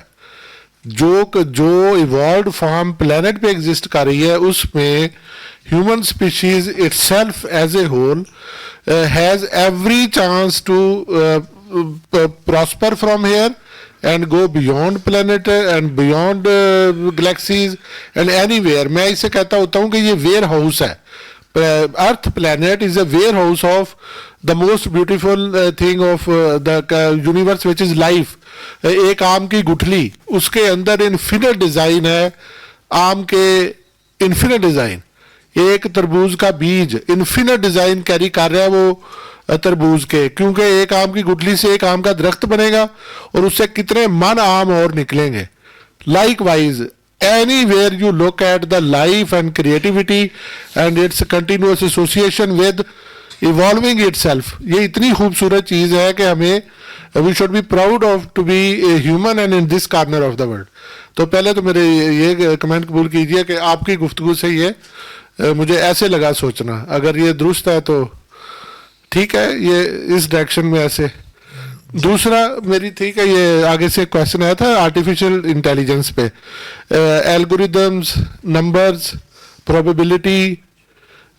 جو ایوالوڈ فارم پلانٹ پہ ایگزسٹ کر رہی ہے, اس میں human species itself as a whole has every chance to prosper from here and go beyond planet and beyond galaxies and anywhere. میں اسے کہتا ہوتا ہوں کہ یہ ویئر ہاؤس ہے Earth planet is a warehouse of the most beautiful thing of the universe, which is life. एक आम की गुठली, उसके अंदर इन्फिनिट डिजाइन है, आम के इन्फिनिट डिजाइन. एक तरबूज का बीज इन्फिनिट डिजाइन कैरी कर रहा है वो तरबूज के, क्योंकि एक आम की गुठली से एक आम का दरख्त बनेगा और उससे कितने मन आम और निकलेंगे. Likewise, anywhere you look at the life and creativity and its continuous association with evolving itself, ये इतनी खूबसूरत चीज़ है कि हमें we should be proud of to be a human and in this corner of the world. तो पहले तो मेरे ये कमेंट कबूल कीजिए कि आपकी गुफ्तगू से ये मुझे ऐसे लगा सोचना, अगर ये दुरुस्त है तो ठीक है, ये इस डायरेक्शन में ऐसे. दूसरा मेरी ठीक है, ये आगे से क्वेश्चन आया था आर्टिफिशियल इंटेलिजेंस पे, एल्गोरिदम्स, नंबर्स, प्रोबेबिलिटी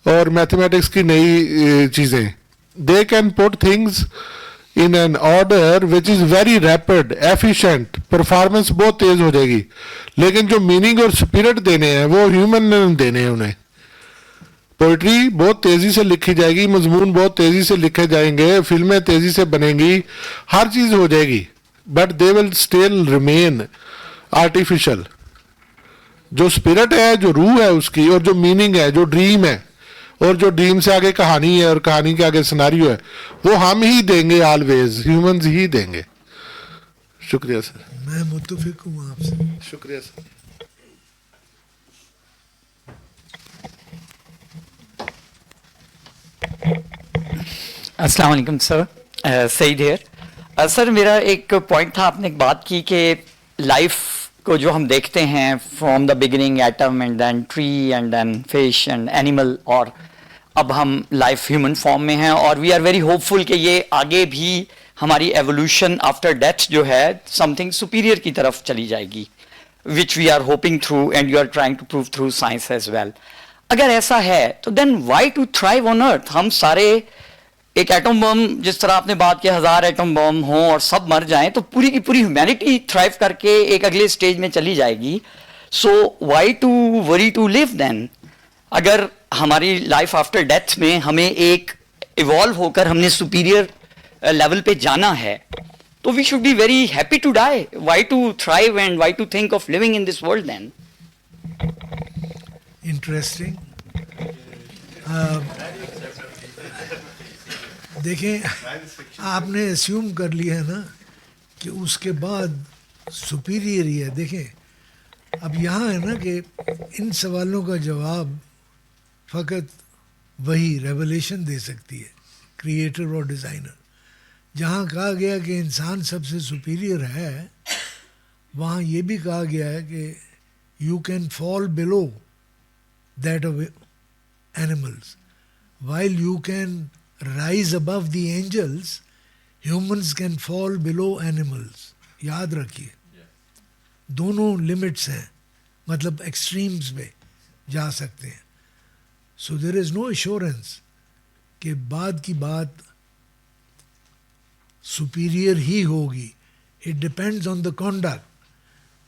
और मैथमेटिक्स की नई चीज़ें, they can put things in an order which is very rapid, efficient, performance बहुत तेज़ हो जाएगी, लेकिन जो मीनिंग और स्पिरिट देने हैं वो ह्यूमन ने देने हैं उन्हें. पोइट्री बहुत तेज़ी से लिखी जाएगी, मजमून बहुत तेज़ी से लिखे जाएंगे, फिल्में तेज़ी से बनेंगी, हर चीज़ हो जाएगी, but they will still remain artificial. जो स्पिरिट है, जो रूह है उसकी, और जो मीनिंग है, जो ड्रीम है, और जो ड्रीम से आगे कहानी है और कहानी के आगे सिनारियो है, वो हम ही देंगे, ऑलवेज ह्यूमंस ही देंगे. शुक्रिया सर. मैं मुत्तफिक हूँ आपसे. शुक्रिया सर. अस्सलाम वालेकुम सर, सईद हियर. सर मेरा एक पॉइंट था, आपने एक बात की कि लाइफ को जो हम देखते हैं from the beginning atom and then tree and then fish and animal, और अब हम लाइफ ह्यूमन फॉर्म में हैं और वी आर वेरी होपफुल कि ये आगे भी हमारी एवोल्यूशन आफ्टर डेथ जो है समथिंग सुपीरियर की तरफ चली जाएगी, which we are hoping through and you are trying to prove through science as well. अगर ऐसा है तो then why to thrive on earth? हम सारे एक एटम बम, जिस तरह आपने बात किया 1000 एटम बम हों और सब मर जाएं तो पूरी की पूरी ह्यूमैनिटी थ्राइव करके एक अगले स्टेज में चली जाएगी. So why to worry to live then? अगर हमारी लाइफ आफ्टर डेथ में हमें एक इवॉल्व होकर हमने सुपीरियर लेवल पे जाना है तो we should be very happy to die. Why to thrive and why to think of living in this world then? Interesting. देखें, आपने अस्यूम कर लिया है ना कि उसके बाद सुपीरियर ही है. देखें अब यहाँ है ना कि इन सवालों का जवाब फ़कत वही रेवलेशन दे सकती है, क्रिएटर और डिज़ाइनर. जहाँ कहा गया कि इंसान सबसे सुपीरियर है, वहाँ ये भी कहा गया है कि you can fall below that of animals, while you can rise above the angels, humans can fall below animals. याद रखिए, दोनों लिमिट्स हैं, मतलब एक्सट्रीम्स पे जा सकते हैं. So there is no assurance कि बाद की बात सुपीरियर ही होगी. It depends on the conduct.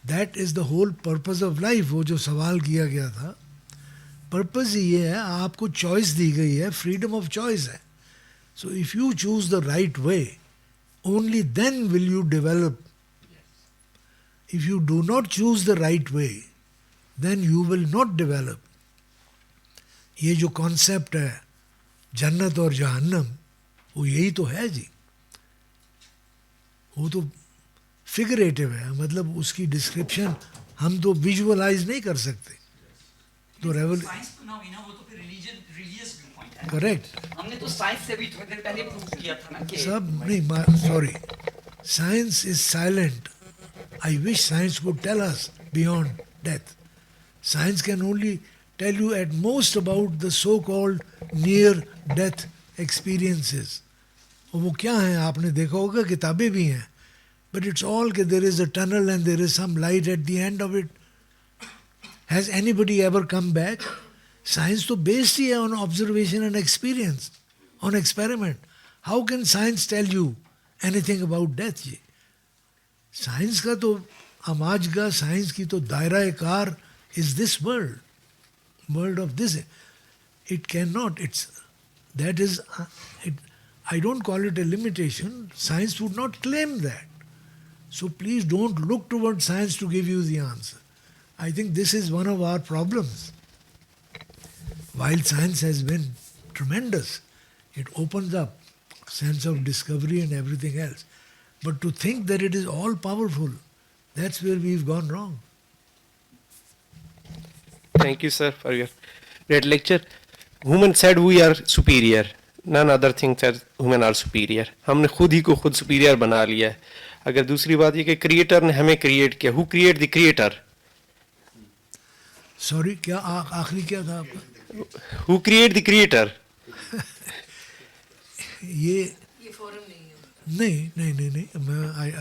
That is the whole purpose of life. वो जो सवाल किया गया था, पर्पस ये है, आपको चॉइस दी गई है, फ्रीडम ऑफ चॉइस है. So if you choose the right way, only then will you develop. If you do not choose the right way, then you will not develop. ये जो कॉन्सेप्ट है जन्नत और जहन्नम, वो यही तो है जी. वो तो फिगरेटिव है, मतलब उसकी डिस्क्रिप्शन हम तो विजुअलाइज नहीं कर सकते. तो करेक्ट, हमने तो साइंस से भी थोड़ी देर पहले प्रूव किया था ना कि सब नहीं. Sorry, science is silent. I wish science would tell us beyond death. Science can only tell you at most about the so called near death experiences. और वो क्या हैं आपने देखा होगा, किताबें भी हैं, बट इट्स ऑल कि there is a tunnel and there is some light at the end of it. Has anybody ever come back? Science तो based ही है on observation and experience, on experiment. How can science tell you anything about death? जी science का तो आमाज का, science की तो दायरा कार is this world of this. It cannot. That is, I don't call it a limitation. Science would not claim that. So please don't look towards science to give you the answer. I think this is one of our problems. While science has been tremendous, it opens up sense of discovery and everything else. But to think that it is all powerful, that's where we've gone wrong. Thank you, sir, for your great lecture. Women said we are superior. None other thing said women are superior. हमने खुद ही को खुद superior बना लिया है. अगर दूसरी बात ये कि creator ने हमें create किया. Who create the creator? Sorry, क्या आखिरी क्या था आपका? Who create the creator? ये नहीं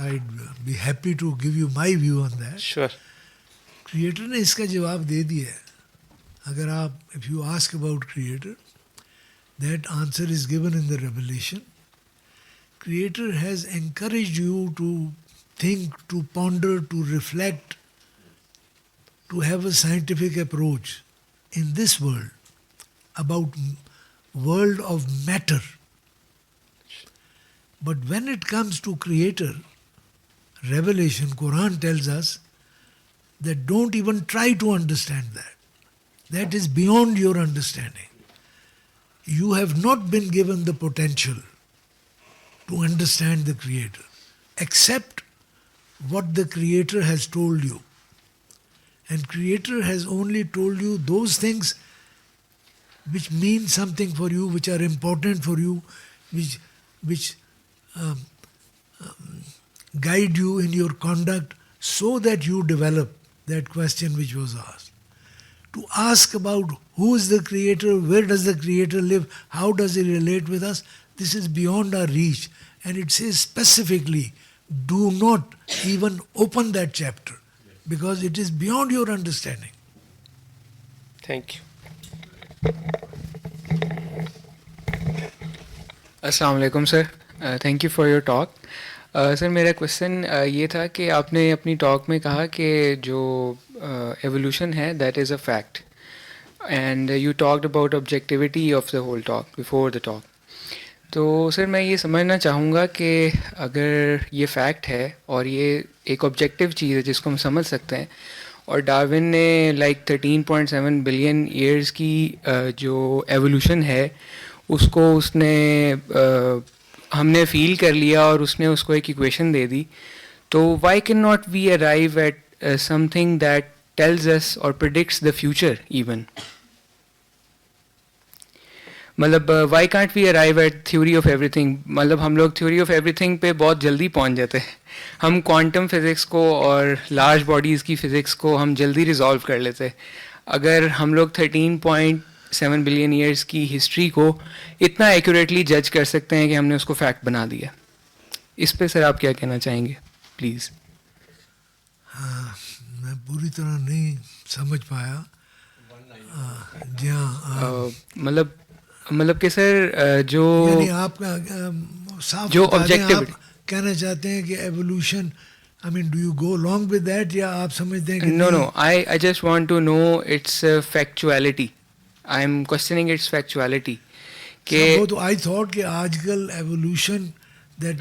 I'd be happy to give you my view on that. Sure. Creator ने इसका जवाब दे दिया है. अगर आप, if you ask about creator, that answer is given in the Revelation. Creator has encouraged you to think, to ponder, to reflect, to have a scientific approach in this world about world of matter. But when it comes to Creator, Revelation, Quran tells us that don't even try to understand that. That is beyond your understanding. You have not been given the potential to understand the Creator. Accept what the Creator has told you. And Creator has only told you those things which mean something for you, which are important for you, which guide you in your conduct so that you develop that question which was asked. To ask about who is the Creator, where does the Creator live, how does He relate with us, this is beyond our reach. And it says specifically, do not even open that chapter because it is beyond your understanding. Thank you. अस्सलाम वालेकुम sir, thank you for your talk. Sir मेरा question ये था कि आपने अपनी talk में कहा कि जो एवोल्यूशन है that is a fact and you talked about objectivity of the whole talk before the talk. तो सर मैं ये समझना चाहूँगा कि अगर ये फैक्ट है और ये एक ऑब्जेक्टिव चीज़ है जिसको हम समझ सकते हैं और डार्विन ने लाइक 13.7 बिलियन ईयर्स की जो एवोल्यूशन है उसको उसने हमने फील कर लिया और उसने उसको एक इक्वेशन दे दी, तो why can not we arrive at something that tells us और प्रिडिक्ट्स द फ्यूचर इवन. मतलब why can't we arrive at theory of everything. मतलब हम लोग थ्योरी ऑफ एवरीथिंग पे बहुत जल्दी पहुंच जाते हैं. हम क्वांटम फिज़िक्स को और लार्ज बॉडीज़ की फ़िज़िक्स को हम जल्दी रिजॉल्व कर लेते हैं. अगर हम लोग 13.7 बिलियन ईयर्स की हिस्ट्री को इतना एक्यूरेटली जज कर सकते हैं कि हमने उसको फैक्ट बना दिया, इस पे सर आप क्या कहना चाहेंगे प्लीज़? हाँ, मैं पूरी तरह नहीं समझ पाया. जी हाँ, मतलब कि सर जो यानी आप साफ जो बता दें, ऑब्जेक्टिविटी आप कहना चाहते हैं कि evolution, I mean do you go along with that, या आप समझते हैं कि no I just want to know its factuality. I am questioning its factuality कि वो तो आई थॉट कि आजकल evolution that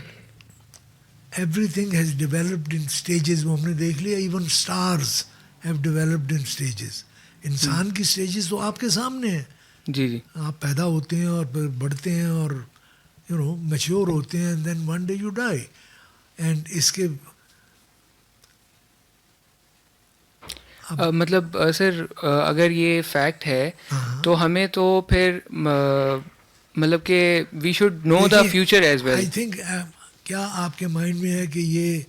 everything has developed in stages, वो हमने देख लिया. Even stars have developed in stages. इंसान की स्टेजेस तो आपके सामने हैं. जी आप पैदा होते हैं और फिर बढ़ते हैं और मैच्योर होते हैं, and then one day you die. And इसके मतलब सर अगर ये फैक्ट है तो हमें तो फिर मतलब कि we should know the future as well. I think क्या आपके माइंड में है कि ये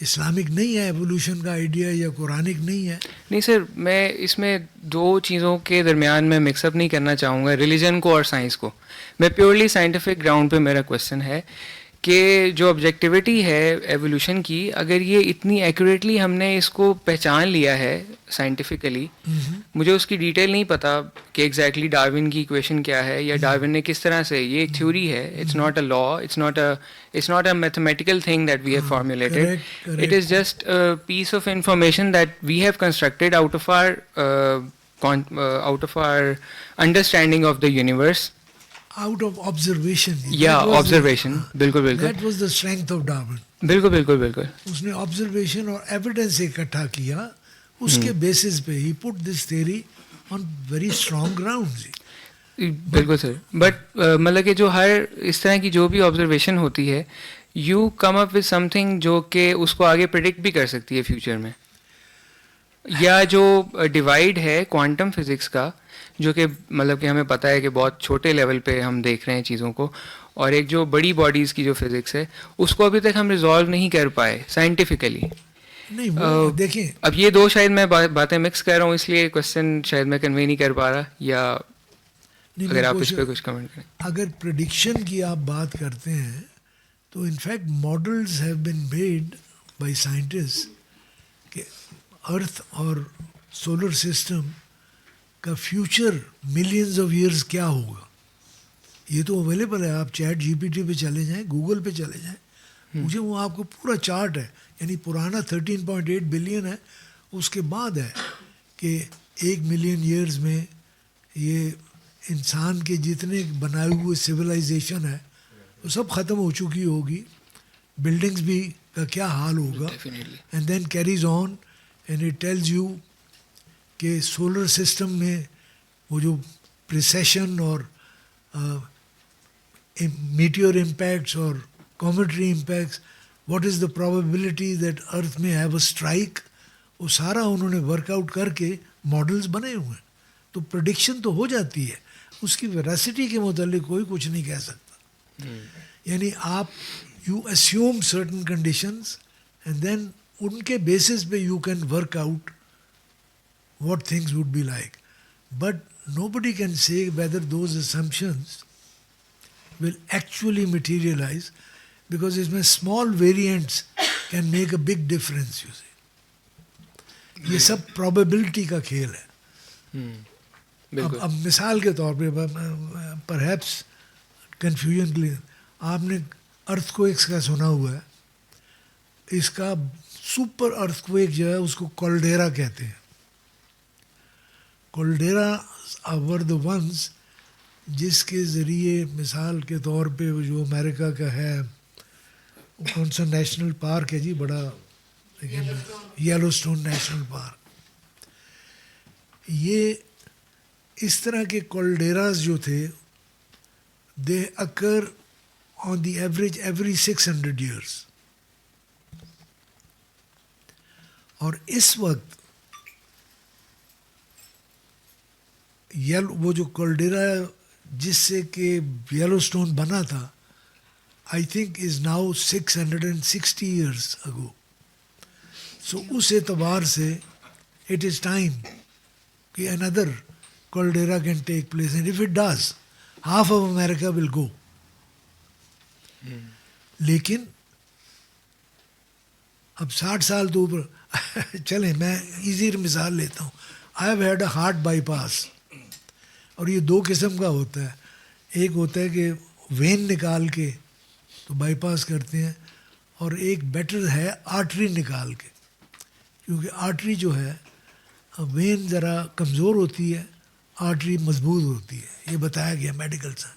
इस्लामिक नहीं है एवोल्यूशन का आइडिया, या कुरानिक नहीं है? नहीं सर, मैं इसमें दो चीज़ों के दरमियान में मिक्सअप नहीं करना चाहूँगा, रिलीजन को और साइंस को. मैं प्योरली साइंटिफिक ग्राउंड पे मेरा क्वेश्चन है कि जो ऑब्जेक्टिविटी है एवोल्यूशन की, अगर ये इतनी एक्यूरेटली हमने इसको पहचान लिया है साइंटिफिकली, मुझे उसकी डिटेल नहीं पता कि एग्जैक्टली डार्विन की इक्वेशन क्या है या डार्विन ने किस तरह से, ये एक थ्योरी है, it's not a law, it's not a mathematical thing that we have formulated. It is just a piece of information that we have constructed out of our out of our understanding of the universe. Out of observation. Yeah, observation. बिल्कुल बिल्कुल. That was the strength of Darwin. बिल्कुल बिल्कुल बिल्कुल. उसने observation और evidence इकट्ठा किया, उसके basis पे he put this theory on very strong grounds. बिल्कुल सर. बट मतलब कि जो हर इस तरह की जो भी ऑब्जर्वेशन होती है, you come up with something जो कि उसको आगे प्रिडिक्ट भी कर सकती है फ्यूचर में. या जो डिवाइड है क्वांटम फिजिक्स का, जो कि मतलब कि हमें पता है कि बहुत छोटे लेवल पे हम देख रहे हैं चीज़ों को, और एक जो बड़ी बॉडीज़ की जो फिजिक्स है उसको अभी तक हम रिजॉल्व नहीं कर पाए साइंटिफिकली. नहीं देखिए, अब ये दो शायद मैं बातें मिक्स कर रहा हूँ, इसलिए क्वेश्चन शायद मैं कन्वे नहीं कर पा रहा, या अगर आप इस पर कुछ कमेंट करें. अगर प्रेडिक्शन की आप बात करते हैं तो in fact models have been made by scientist कि अर्थ और सोलर सिस्टम का फ्यूचर मिलियंस ऑफ इयर्स क्या होगा. ये तो अवेलेबल है, आप चैट जीपीटी पे चले जाएं, गूगल पे चले जाएं, मुझे वो आपको पूरा चार्ट है. यानी पुराना 13.8 बिलियन है, उसके बाद है कि 1 मिलियन ईयर्स में ये इंसान के जितने बनाए हुए सिविलाइजेशन है वो सब ख़त्म हो चुकी होगी, बिल्डिंग्स भी का क्या हाल होगा. And then carries on and it tells you कि सोलर सिस्टम में वो जो प्रिसेशन और मीटियोर इम्पैक्ट्स और cometary impacts, what is the probability that earth may have a strike, वो सारा उन्होंने वर्कआउट करके मॉडल्स बने हुए हैं. तो प्रेडिक्शन तो हो जाती है, उसकी वेरासिटी के मुतालिक कोई कुछ नहीं कह सकता. यानी आप you assume certain conditions and then उनके बेसिस पे you can work out what things would be like. But nobody can say whether those assumptions will actually materialize, because इसमें small variants can make a big difference, you see. ये सब probability का खेल है. अब मिसाल के तौर पे perhaps confusion के लिए आपने earthquakes का सुना हुआ है. इसका super earthquake जो है उसको कॉल्डेरा कहते हैं. कोल्डेरा वर द वंस जिसके ज़रिए मिसाल के तौर पे वो जो अमेरिका का है, वो कौन सा नेशनल पार्क है जी बड़ा, लेकिन येलोस्टोन नेशनल पार्क, ये इस तरह के कोल्डेरास जो थे they occur on the average every 600 years. और इस वक्त वो जो कोल्डेरा जिससे कि येलोस्टोन बना था, I think is now 660 years ago. So उस एतबार से इट इज़ टाइम कि another caldera can take place, and if it does half of America will go. लेकिन अब 60 साल तो ऊपर चलें, मैं इजी मिसाल लेता हूँ. आई have had a heart bypass, और ये दो किस्म का होता है. एक होता है कि वेन निकाल के तो बाईपास करते हैं, और एक बेटर है आर्टरी निकाल के, क्योंकि आर्टरी जो है वेन ज़रा कमज़ोर होती है, आर्टरी मजबूत होती है, ये बताया गया मेडिकल से.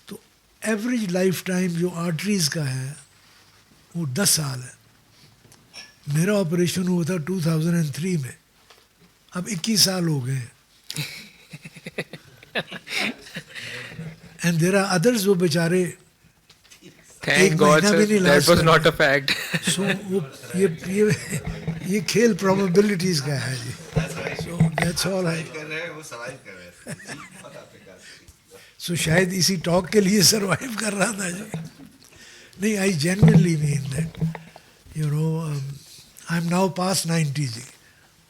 तो एवरेज लाइफ टाइम जो आर्टरीज़ का है वो 10 साल है. मेरा ऑपरेशन हुआ था 2003 में, अब 21 साल हो गए हैं. एंड देयर आर अदर्स, वो बेचारे Thank God, sir. That was not a fact. सो वो ये खेल प्रोबेबिलिटीज का है जी. So that's all I. सो शायद इसी टॉक के लिए सरवाइव कर रहा था जी. नहीं, I genuinely mean that, you know, I am now past 90 जी.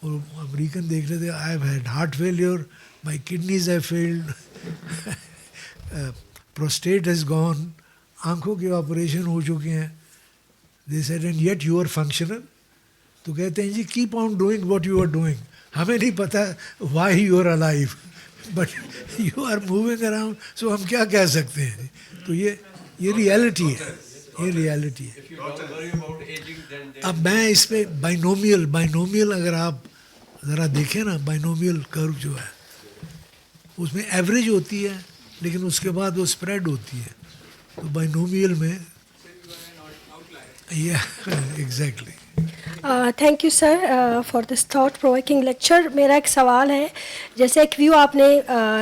और अमेरिकन देख रहे थे, I have had heart failure, my kidneys have failed, prostate has gone, आंखों के ऑपरेशन हो चुके हैं. They said and yet you are functional. तो कहते हैं जी keep on doing what you are doing. हमें नहीं पता why you are alive, but you are moving around, सो हम क्या कह सकते हैं. तो ये रियलिटी है, ये रियलिटी है. अब मैं इस पर बाइनोमियल अगर आप ذرا دیکھیں نا بائنومیل کرو جو ہے اس میں ایوریج ہوتی ہے لیکن اس کے بعد وہ اسپریڈ ہوتی ہے, تو بائنومیل میں exactly. Thank you sir for this thought provoking lecture. میرا ایک سوال ہے, جیسے ایک ویو آپ نے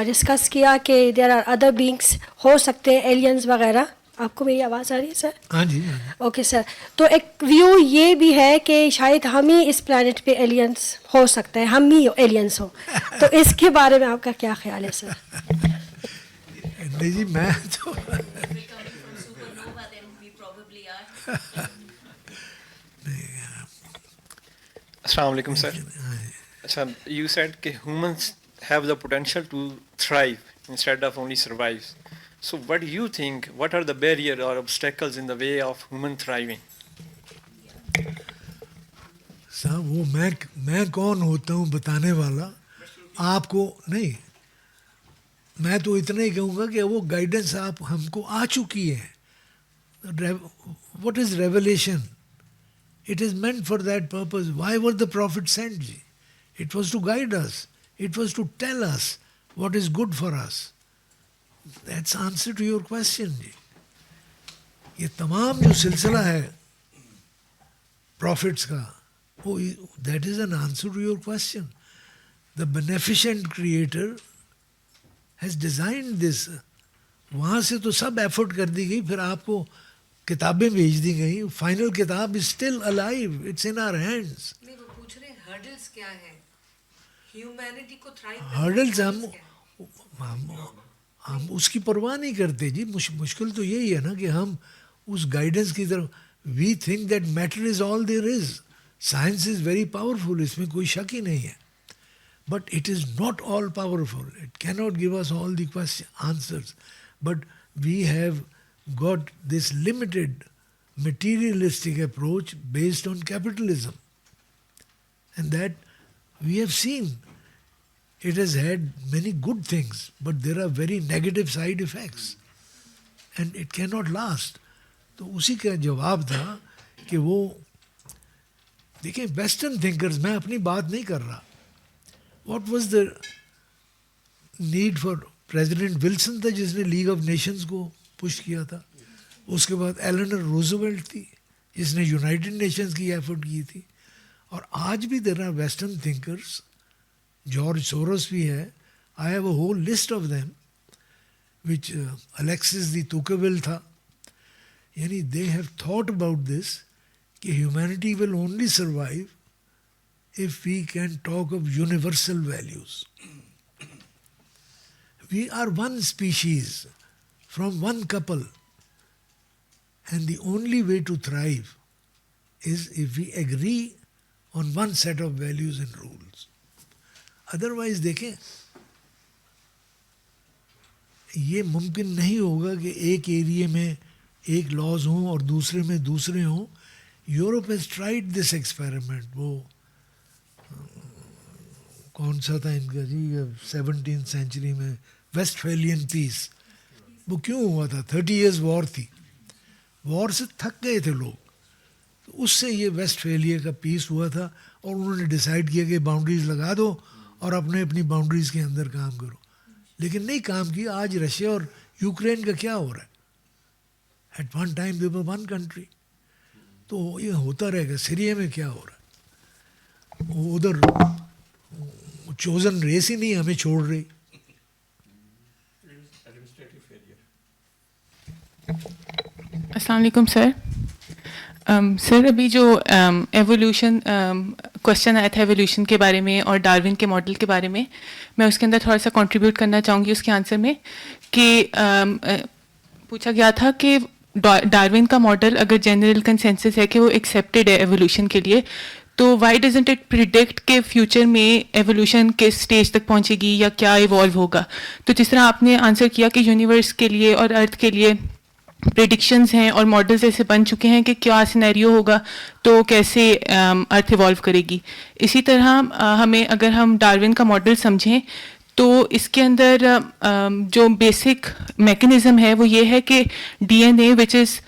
ڈسکس کیا کہ دیر آر ادر بینگس ہو سکتے ہیں, ایلینز وغیرہ. آپ کو میری آواز آ رہی ہے سر؟ ہاں جی. Okay sir. تو ایک ویو یہ بھی ہے کہ شاید ہم ہی اس پلانٹ پہ ایلینس ہو سکتے ہیں, ہم ہی ایلینس ہوں, تو اس کے بارے میں آپ کا کیا خیال ہے سر؟ نہیں جی, میں تو السلام علیکم سر. اچھا, یو سیڈ کہ humans have the potential to thrive instead of only survive. So what do you think, what are the barrier اور obstacles in the way of human thriving? صاحب وہ میں کون ہوتا ہوں بتانے والا آپ کو؟ نہیں, میں تو اتنا ہی کہوں گا کہ وہ گائیڈنس آپ ہم کو آ چکی ہے. What is revelation? It is meant for that purpose. Why were the prophets sent? Ji? It was to guide us. It was to tell us what is good for us. That's answer to your question. Ji. یہ تمام جو سلسلہ ہے prophets کا, that is an answer to your question. The beneficent creator has designed this. وہاں سے تو سب effort کر دی گئی, پھر آپ کو کتابیں بھیج دی گئی. فائنل کتاب is still alive, it's in our hands. نہیں, وہ پوچھ رہے ہیں ہرڈلز کیا ہے ہیومینٹی کو تھرائیو. ہرڈلز ہم اس کی پرواہ نہیں کرتے جی. مشکل تو یہی ہے نا کہ ہم اس گائیڈنس کی طرف, we think that matter is all there is. Science is very powerful, اس میں کوئی شک ہی نہیں ہے, but it is not all powerful. It can not give us all the answers. But we have got this limited materialistic approach based on capitalism. And that we have seen. It has had many good things, but there are very negative side effects. And it cannot last. تو اسی کا جواب تھا کہ وہ دیکھیں western thinkers, میں اپنی بات نہیں کر رہا. What was the need for president Wilson تھا جس نے لیگ آف نیشنز کو پش کیا تھا. اس کے بعد ایلنر روزویلٹ تھی جس نے یونائٹڈ نیشنز کی ایفرٹ کی تھی. اور آج بھی there are western thinkers, George Soros بھی ہے, I have a whole list of them, which Alexis de Tocqueville تھا. یعنی they have thought about this کہ humanity will only survive if we can talk of universal values. We are one species from one couple, and the only way to thrive is if we agree on one set of values and rules. Otherwise دیکھیں یہ ممکن نہیں ہوگا کہ ایک ایریے میں ایک لاز ہوں اور دوسرے میں دوسرے ہوں. Europe has tried this experiment. وہ کون سا تھا ان کا جی 17th سینچری میں ویسٹفیلین پیس, وہ کیوں ہوا تھا؟ 30 years وار تھی. وار سے تھک گئے تھے لوگ, تو اس سے یہ ویسٹفیلیا کا پیس ہوا تھا. اور انہوں نے ڈیسائیڈ کیا کہ باؤنڈریز لگا دو اور اپنی باؤنڈریز کے اندر کام کرو. لیکن نہیں کام کیا. آج رشیا اور یوکرین کا کیا ہو رہا ہے؟ At one time they were one country. تو یہ ہوتا رہے گا. سیریا میں کیا ہو رہا ہے؟ وہ ادھر چوزن ریس ہی نہیں ہمیں چھوڑ رہی. السلام علیکم سر. سر ابھی جو ایولیوشن کوشچن آیا تھا ایولیوشن کے بارے میں اور ڈارون کے ماڈل کے بارے میں اس کے اندر تھوڑا سا کنٹریبیوٹ کرنا چاہوں گی اس کے آنسر میں, کہ پوچھا گیا تھا کہ ڈارون کا ماڈل اگر جنرل کنسنسس ہے کہ وہ ایکسیپٹیڈ ہے ایولیوشن کے لیے, تو وائی ڈزنٹ اٹ پریڈکٹ کہ فیوچر میں ایولیوشن کس اسٹیج تک پہنچے گی یا کیا ایوالو ہوگا. تو جس طرح آپ نے آنسر کیا کہ یونیورس کے لیے اور ارتھ کے لیے پریڈکشنز ہیں اور ماڈلز ایسے بن چکے ہیں کہ کیا سینیریو ہوگا تو کیسے ارتھ ایوالو کرے گی. اسی طرح ہمیں اگر ہم ڈارون کا ماڈل سمجھیں تو اس کے اندر جو بیسک میکنزم ہے وہ یہ ہے کہ D N A which is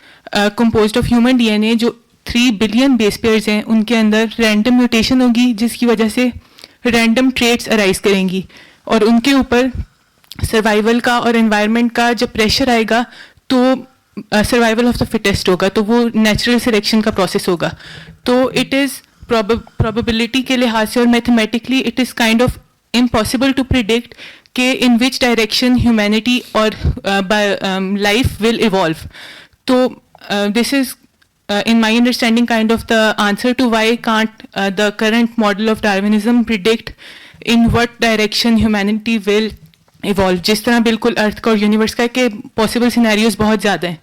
composed of human D N A, جو 3 بلین بیس پیئرز ہیں, ان کے اندر رینڈم میوٹیشن ہوگی جس کی وجہ سے रैंडम ट्रेट्स अराइज करेंगी और उनके ऊपर सर्वाइवल का और एनवायरनमेंट का जब प्रेशर आएगा तो सर्वाइवल ऑफ द फिटेस्ट होगा, तो वो नेचुरल सिलेक्शन का प्रोसेस होगा. तो इट इज़ प्रोबेबिलिटी के लिहाज से और mathematically it is kind of impossible to predict कि इन विच डायरेक्शन ह्यूमैनिटी और लाइफ विल इवॉल्व. तो this is in my understanding kind of the answer to why can't the current model of Darwinism predict in what direction humanity will evolve. जिस तरह बिल्कुल अर्थ का और universe का के possible scenarios बहुत ज़्यादा हैं.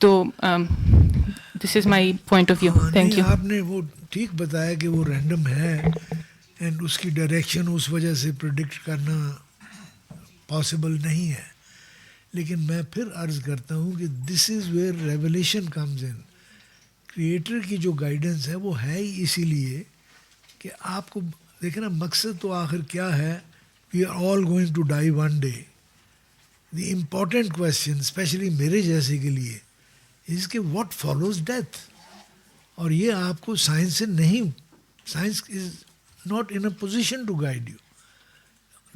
तो this is my point of view. Thank you. आपने वो ठीक बताया कि वो रैंडम है एंड उसकी डायरेक्शन उस वजह से प्रिडिक्ट करना पॉसिबल नहीं है. लेकिन मैं फिर अर्ज़ करता हूँ कि this is where revelation comes in. Creator की जो गाइडेंस है वो है ही इसीलिए कि आपको देखें ना, मकसद तो आखिर क्या है, we are all going to die one day. The important question specially मेरे जैसे के लिए इज़ कि व्हाट फॉलोज डेथ. और ये आपको साइंस से नहीं, science is not in a position to guide you.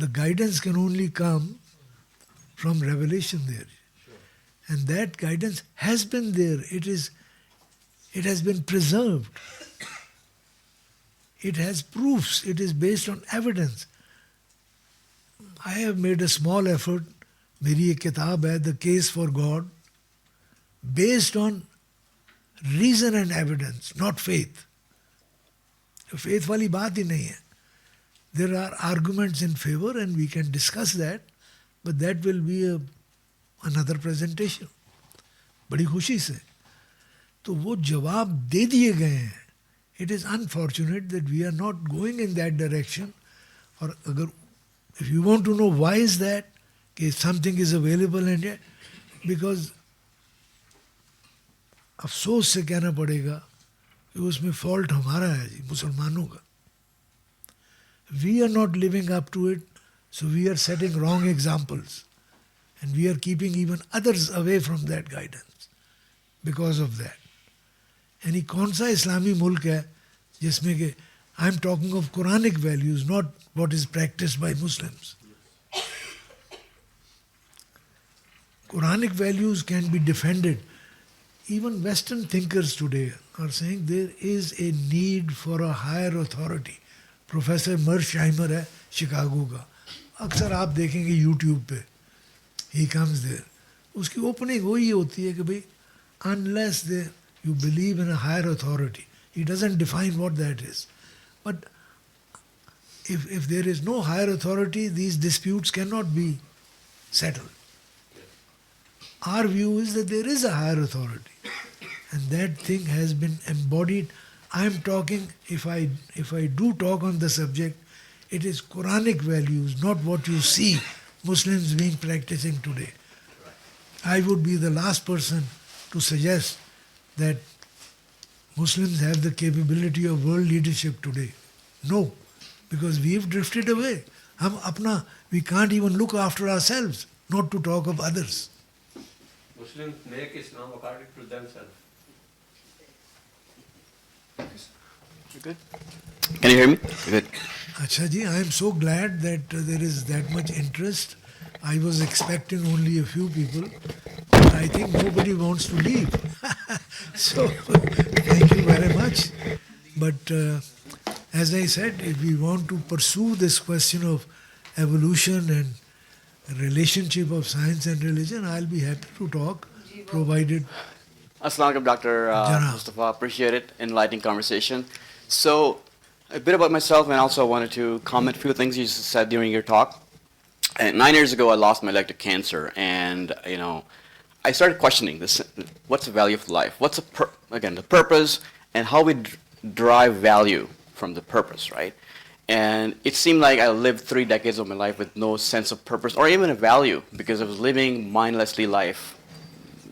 The guidance can only come from revelation there, and that guidance has been there. It has been preserved. It has proofs. It is based on evidence. I have made a small effort. मेरी एक किताब है The Case for God, based on reason and evidence, not faith. Faith वाली बात ही नहीं है. There are arguments in favor and we can discuss that, but that will be another presentation. बड़ी खुशी से. तो वो जवाब दे दिए गए हैं. It is unfortunate that we are not going in that direction. और अगर if you want to know why is that कि something is available and because अफसोस से कहना पड़ेगा कि उसमें फॉल्ट हमारा है जी, मुसलमानों का. We are not living up to it, so we are setting wrong examples and we are keeping even others away from that guidance because of that. यानी कौन सा इस्लामी मुल्क है जिसमें कि I am talking of Quranic values, not what is practised by Muslims. Quranic values can be defended. Even Western thinkers today are saying there is a need for a higher authority. Professor Mearsheimer है Chicago का, अक्सर आप देखेंगे YouTube पे, he comes there. उसकी opening वही होती है कि भाई unless you believe in a higher authority. He doesn't define what that is. But if there is no higher authority, these disputes cannot be settled. Our view is that there is a higher authority, and that thing has been embodied. I am talking, if I do talk on the subject, it is Quranic values, not what you see Muslims being practicing today. I would be the last person to suggest that Muslims have the capability of world leadership today. No, because we have drifted away. We can't even look after ourselves, not to talk of others. Muslims make Islam according to themselves. You good? Can you hear me? Good. Acha ji, I am so glad that there is that much interest. I was expecting only a few people, but I think nobody wants to leave. So, thank you very much. But as I said, if we want to pursue this question of evolution and relationship of science and religion, I'll be happy to talk, provided... Assalamu alaikum, Dr. Mustafa. Appreciate it. Enlightening conversation. So, a bit about myself, and also I wanted to comment a few things you said during your talk. And 9 years ago, I lost my leg to cancer, and I started questioning this: what's the value of life? What's the purpose, and how we derive value from the purpose, right? And it seemed like I lived 3 decades of my life with no sense of purpose or even a value, because I was living mindlessly life,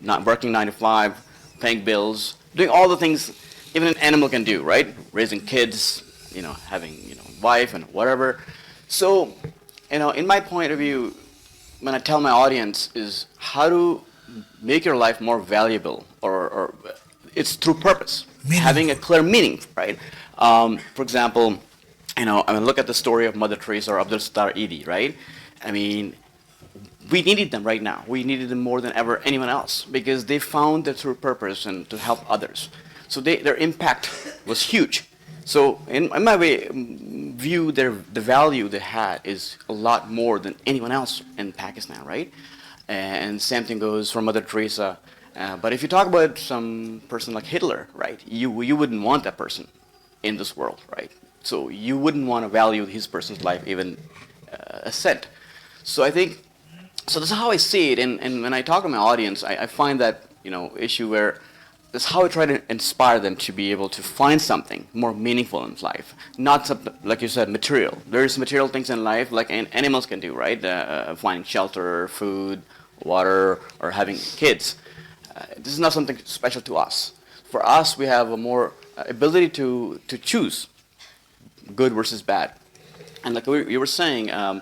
not working 9 to 5, paying bills, doing all the things even an animal can do, right? Raising kids, having wife and whatever. So, in my point of view, when I tell my audience is how to make your life more valuable, or it's through purpose, having a clear meaning, right? For example, I mean, look at the story of Mother Teresa or Abdul Sattar Edhi, right? I mean, we needed them right now. We needed them more than ever anyone else because they found their true purpose and to help others. So their impact was huge. So in my view, the value they had is a lot more than anyone else in Pakistan, right? And same thing goes for Mother Teresa. But if you talk about some person like Hitler, right, you wouldn't want that person in this world, right? So you wouldn't want to value his person's life even a cent. So I think, so that's how I see it. And when I talk to my audience, I find that, issue where that's how I try to inspire them to be able to find something more meaningful in life. Not something, like you said, material. There's material things in life like animals can do, right? Finding shelter, food, water, or having kids. This is not something special to us. For us, we have a more ability to choose good versus bad. And like you were saying, even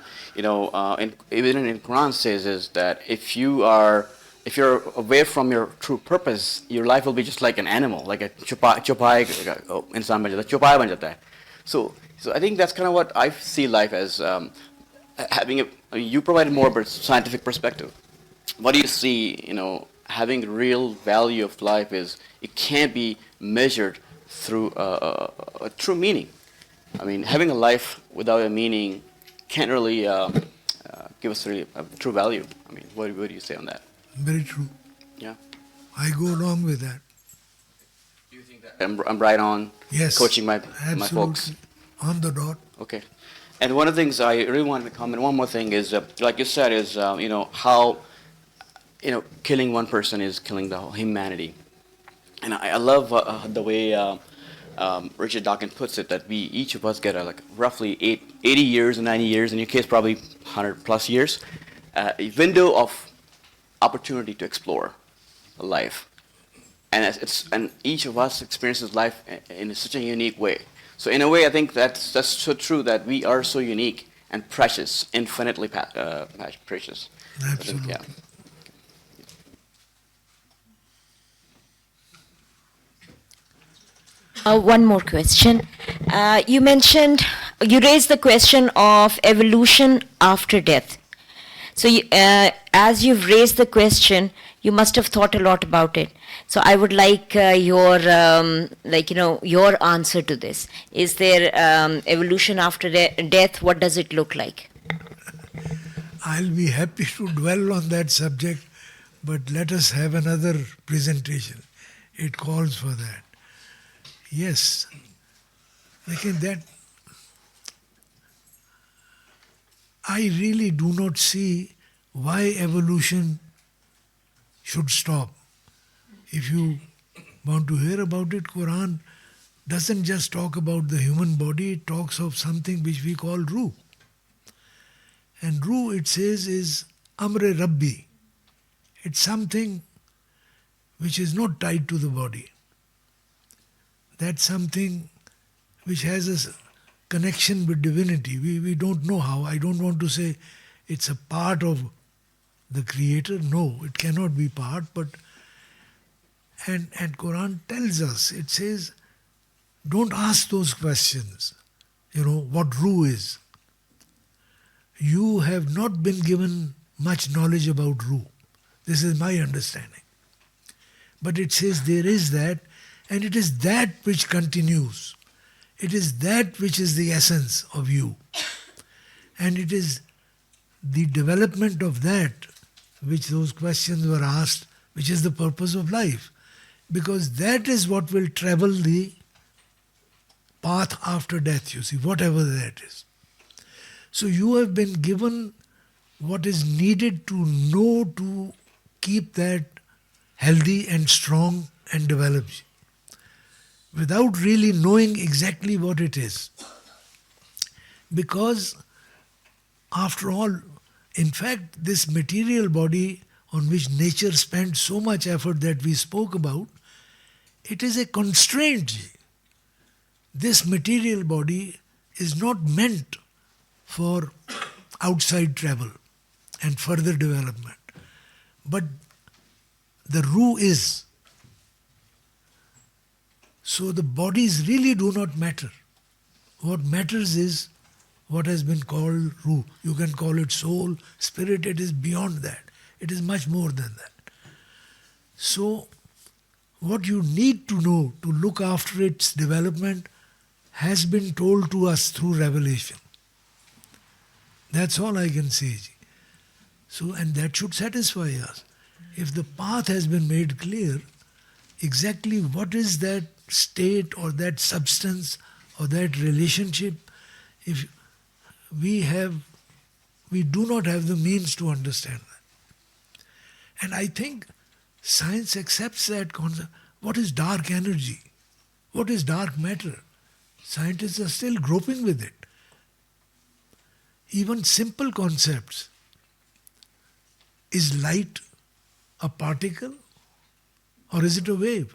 in Quran says is that if you're away from your true purpose, your life will be just like an animal, like a chupai insan ban jata hai, chupai ban jata hai. So I think that's kind of what I see life as, having you provided more of a scientific perspective. What do you see, having the real value of life is it can't be measured through a true meaning. I mean, having a life without a meaning can't really give us really a true value. I mean, what do you say on that? Very true. Yeah. I go along with that. Do you think that I'm right on coaching my folks? On the dot. Okay. And one of the things I really wanted to comment, one more thing is, like you said, is, how, killing one person is killing the whole humanity. And I love the way Richard Dawkins puts it, that we, each of us get like roughly 80 years and 90 years, in your case probably 100 plus years, a window of opportunity to explore life. And each of us experiences life in such a unique way. So in a way, I think that's so true, that we are so unique and precious, infinitely precious. Absolutely. Yeah. One more question. You raised the question of evolution after death. So as you've raised the question, you must have thought a lot about it. So I would like your answer to this. Is there evolution after death? What does it look like? I'll be happy to dwell on that subject, but let us have another presentation. It calls for that. Yes, that I really do not see why evolution should stop. If you want to hear about it, Quran doesn't just talk about the human body, it talks of something which we call Ruh. And Ruh, it says, is Amre Rabbi. It's something which is not tied to the body. That's something which has a connection with divinity. We don't know how. I don't want to say it's a part of the Creator. No, it cannot be part. But and Quran tells us, it says, don't ask those questions. What Ruh is. You have not been given much knowledge about Ruh. This is my understanding. But it says there is that, and it is that which continues. It is that which is the essence of you. And it is the development of that which those questions were asked, which is the purpose of life. Because that is what will travel the path after death, you see, whatever that is. So you have been given what is needed to know to keep that healthy and strong and developed, without really knowing exactly what it is. Because, after all, in fact, this material body on which nature spent so much effort that we spoke about, it is a constraint. This material body is not meant for outside travel and further development. But the Ruh is. So the bodies really do not matter. What matters is what has been called ruh. You can call it soul, spirit, it is beyond that. It is much more than that. So, what you need to know to look after its development has been told to us through revelation. That's all I can say. So, and that should satisfy us. If the path has been made clear, exactly what is that state or that substance or that relationship, if we do not have the means to understand that. And I think science accepts that concept. What is dark energy? What is dark matter? Scientists are still groping with it. Even simple concepts. Is light a particle or is it a wave?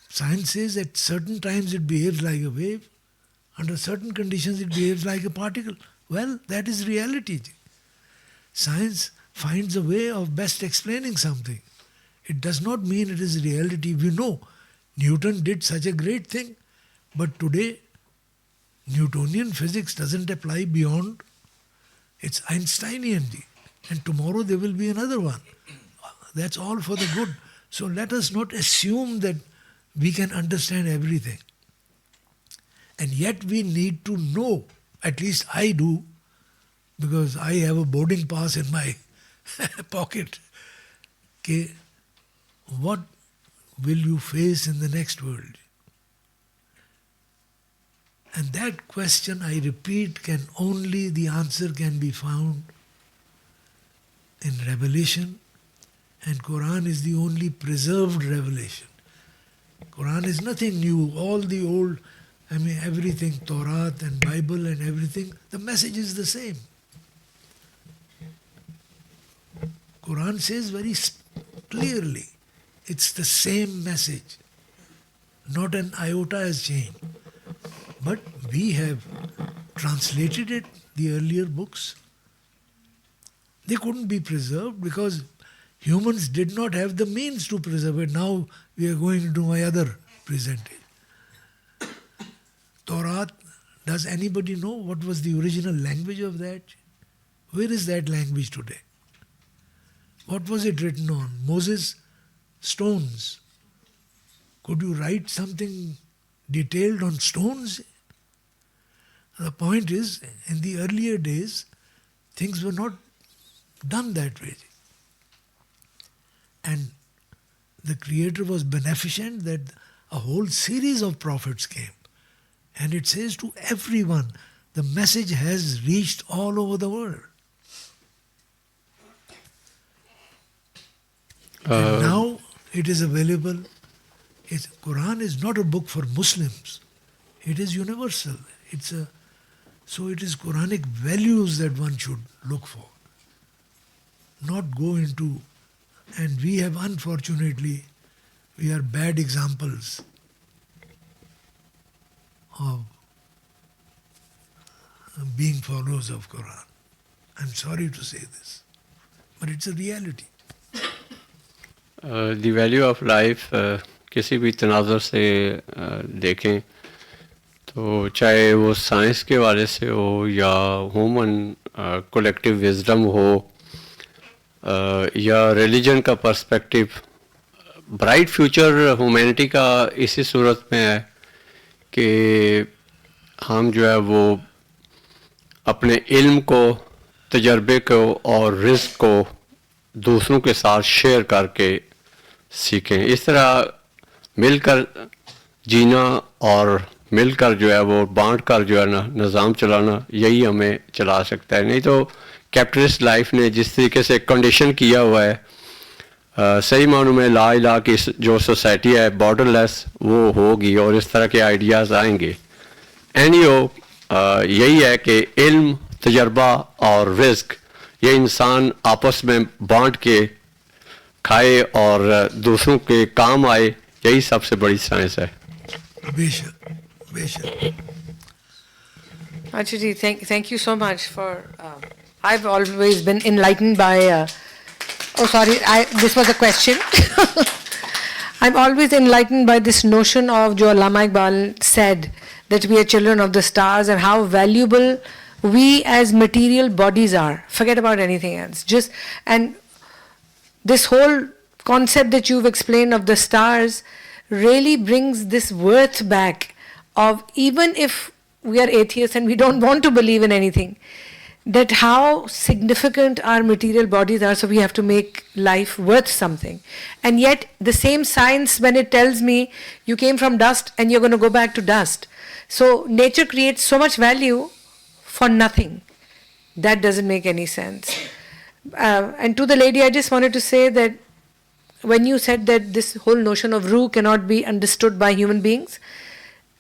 Science says at certain times it behaves like a wave, under certain conditions it behaves like a particle. Well, that is reality. Science finds a way of best explaining something. It does not mean it is reality. We know Newton did such a great thing, but today Newtonian physics doesn't apply beyond, it's Einsteinian. And tomorrow there will be another one. That's all for the good. So let us not assume that we can understand everything. And yet we need to know, at least I do, because I have a boarding pass in my pocket. Okay, what will you face in the next world? And that question, I repeat, the answer can be found in Revelation, and Quran is the only preserved revelation. Quran is nothing new. All the old, everything, Torah and Bible and everything, the message is the same. Quran says very clearly, it's the same message. Not an iota has changed. But we have translated it, the earlier books. They couldn't be preserved because humans did not have the means to preserve it. Now we are going into my other presentation. Torah, does anybody know what was the original language of that? Where is that language today? What was it written on? Moses, stones. Could you write something detailed on stones? The point is, in the earlier days, things were not done that way. And the Creator was beneficent that a whole series of prophets came. And it says to everyone, the message has reached all over the world. And now it is available. Quran is not a book for Muslims. It is universal. So it is Quranic values that one should look for. Not go into, and we have unfortunately, we are bad examples of being followers of Quran. I'm sorry to say this, but it's a reality. The value of life किसी भी तनाज़ुर से देखें तो चाहे वो science के वाले से हो या ह्यूमन कलेक्टिव विजडम हो या रिलीजन का पर्सपेक्टिव, ब्राइट फ्यूचर ह्यूमैनिटी का इसी सूरत में है कि हम जो है वो अपने इल्म को, तजर्बे को और रिस्क को दूसरों के साथ शेयर करके सीखें. इस तरह मिलकर जीना और मिलकर जो है वो बांट कर जो है ना निज़ाम चलाना, यही हमें चला सकता है. नहीं तो कैपिटलिस्ट लाइफ ने जिस तरीके से कंडीशन किया हुआ है, सही मानों में ला इला की जो सोसाइटी है बॉर्डरलेस वो होगी और इस तरह के आइडियाज़ आएंगे. यही है कि इल्म, तजर्बा और रिस्क ये इंसान आपस में बांट के खाए और दूसरों के काम आए, यही सबसे बड़ी साइंस है. बेशक, बेशक. Actually, thank you so much for. I've always been enlightened by. Oh, sorry. This was a question. I'm always enlightened by this notion of Jo Allama Iqbal said that we are children of the stars and how valuable we as material bodies are. Forget about anything else. And this whole concept that you've explained of the stars really brings this worth back of, even if we are atheists and we don't want to believe in anything, that how significant our material bodies are, so we have to make life worth something. And yet the same science, when it tells me you came from dust and you're going to go back to dust, so nature creates so much value for nothing. That doesn't make any sense. And to the lady, I just wanted to say that when you said that this whole notion of ruh cannot be understood by human beings,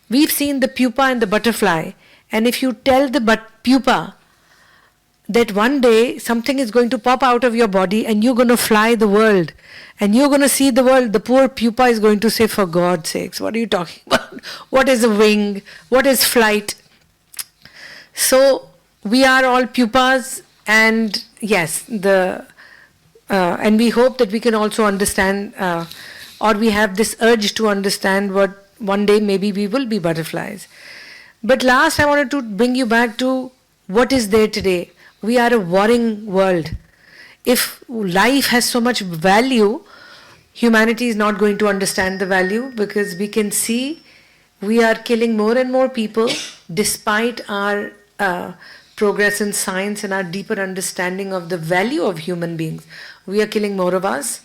we've seen the pupa and the butterfly, and if you tell the pupa that one day something is going to pop out of your body and you're going to fly the world and you're going to see the world, the poor pupa is going to say, for God's sakes, what are you talking about? What is a wing? What is flight? So we are all pupas, and yes, and we hope that we can also understand, or we have this urge to understand what one day maybe we will be butterflies. But last, I wanted to bring you back to what is there today. We are a warring world. If life has so much value, humanity is not going to understand the value, because we can see we are killing more and more people despite our progress in science and our deeper understanding of the value of human beings. We are killing more of us.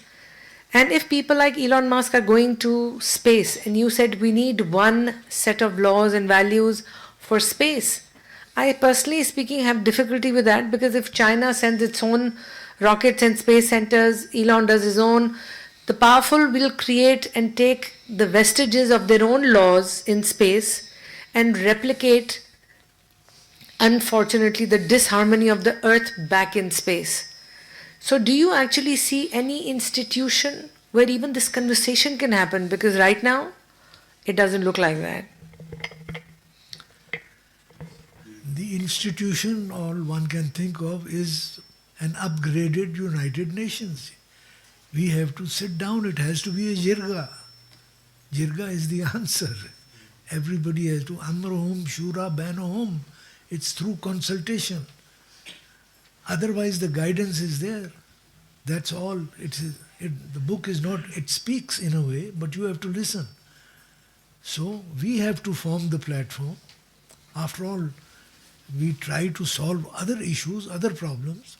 And if people like Elon Musk are going to space, and you said we need one set of laws and values for space, I personally speaking have difficulty with that, because if China sends its own rockets and space centers, Elon does his own, the powerful will create and take the vestiges of their own laws in space and replicate, unfortunately, the disharmony of the earth back in space. So do you actually see any institution where even this conversation can happen? Because right now, it doesn't look like that. The institution all one can think of is an upgraded United Nations. We have to sit down, it has to be a jirga. Jirga is the answer. Everybody has to Amrohum, Shura, Banohum. It's through consultation. Otherwise the guidance is there. That's all. The book is not, it speaks in a way, but you have to listen. So we have to form the platform. After all, we try to solve other issues, other problems.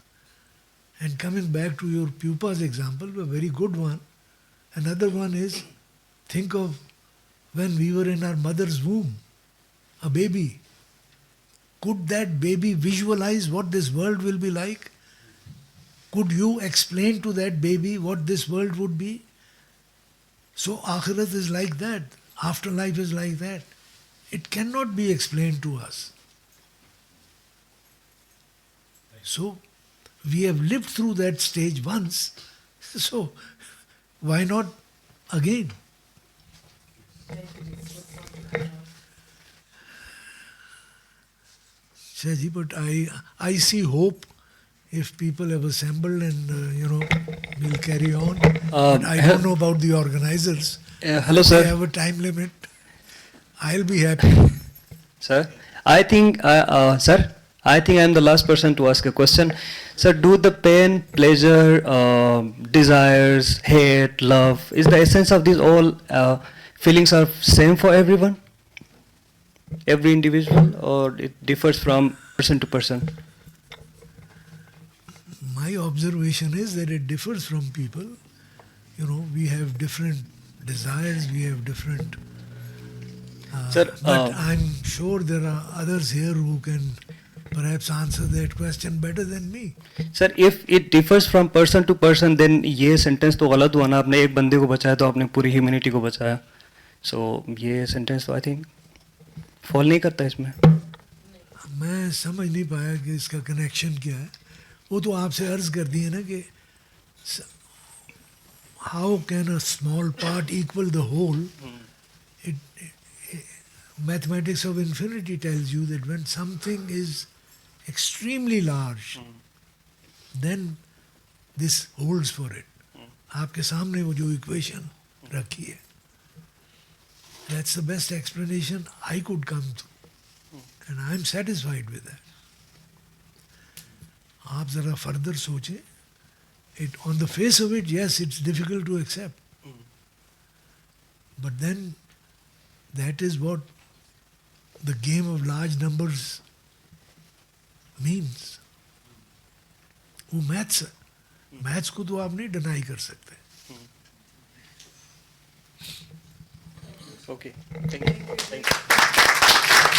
And coming back to your pupa's example, a very good one. Another one is, think of when we were in our mother's womb, a baby. Could that baby visualize what this world will be like? Could you explain to that baby what this world would be? So Akhirat is like that. Afterlife is like that. It cannot be explained to us. So we have lived through that stage once, so why not again? Shaji, but I see hope if people have assembled and, we'll carry on. But I don't know about the organizers. Hello, sir. They have a time limit. I'll be happy. Sir, I think I'm the last person to ask a question. Sir, do the pain, pleasure, desires, hate, love, is the essence of these all feelings are same for everyone? Every individual, or it differs from person to person? My observation is that it differs from people. We have different desires, we have different... Sir, but I'm sure there are others here who can perhaps answer that question better than me. Sir, if it differs from person to person, then ये sentence तो गलत हुआ ना, आपने एक बंदे को बचाया तो आपने पूरी humanity को बचाया. So ये sentence तो I think fall नहीं करता इसमें. मैं समझ नहीं पाया कि इसका connection क्या है. वो तो आपसे अर्ज कर दिए ना कि how can a small part equal the whole? Mathematics of infinity tells you that when something is extremely large, then this holds for it. आपके सामने वो जो equation रखी है. That's the best explanation I could come to. And I'm satisfied with that. आप ज़रा further सोचें. It, on the face of it, yes, it's difficult to accept. But then, that is what the game of large numbers means. वो maths है. Maths को तो आप नहीं deny कर सकते. Okay. Thank you.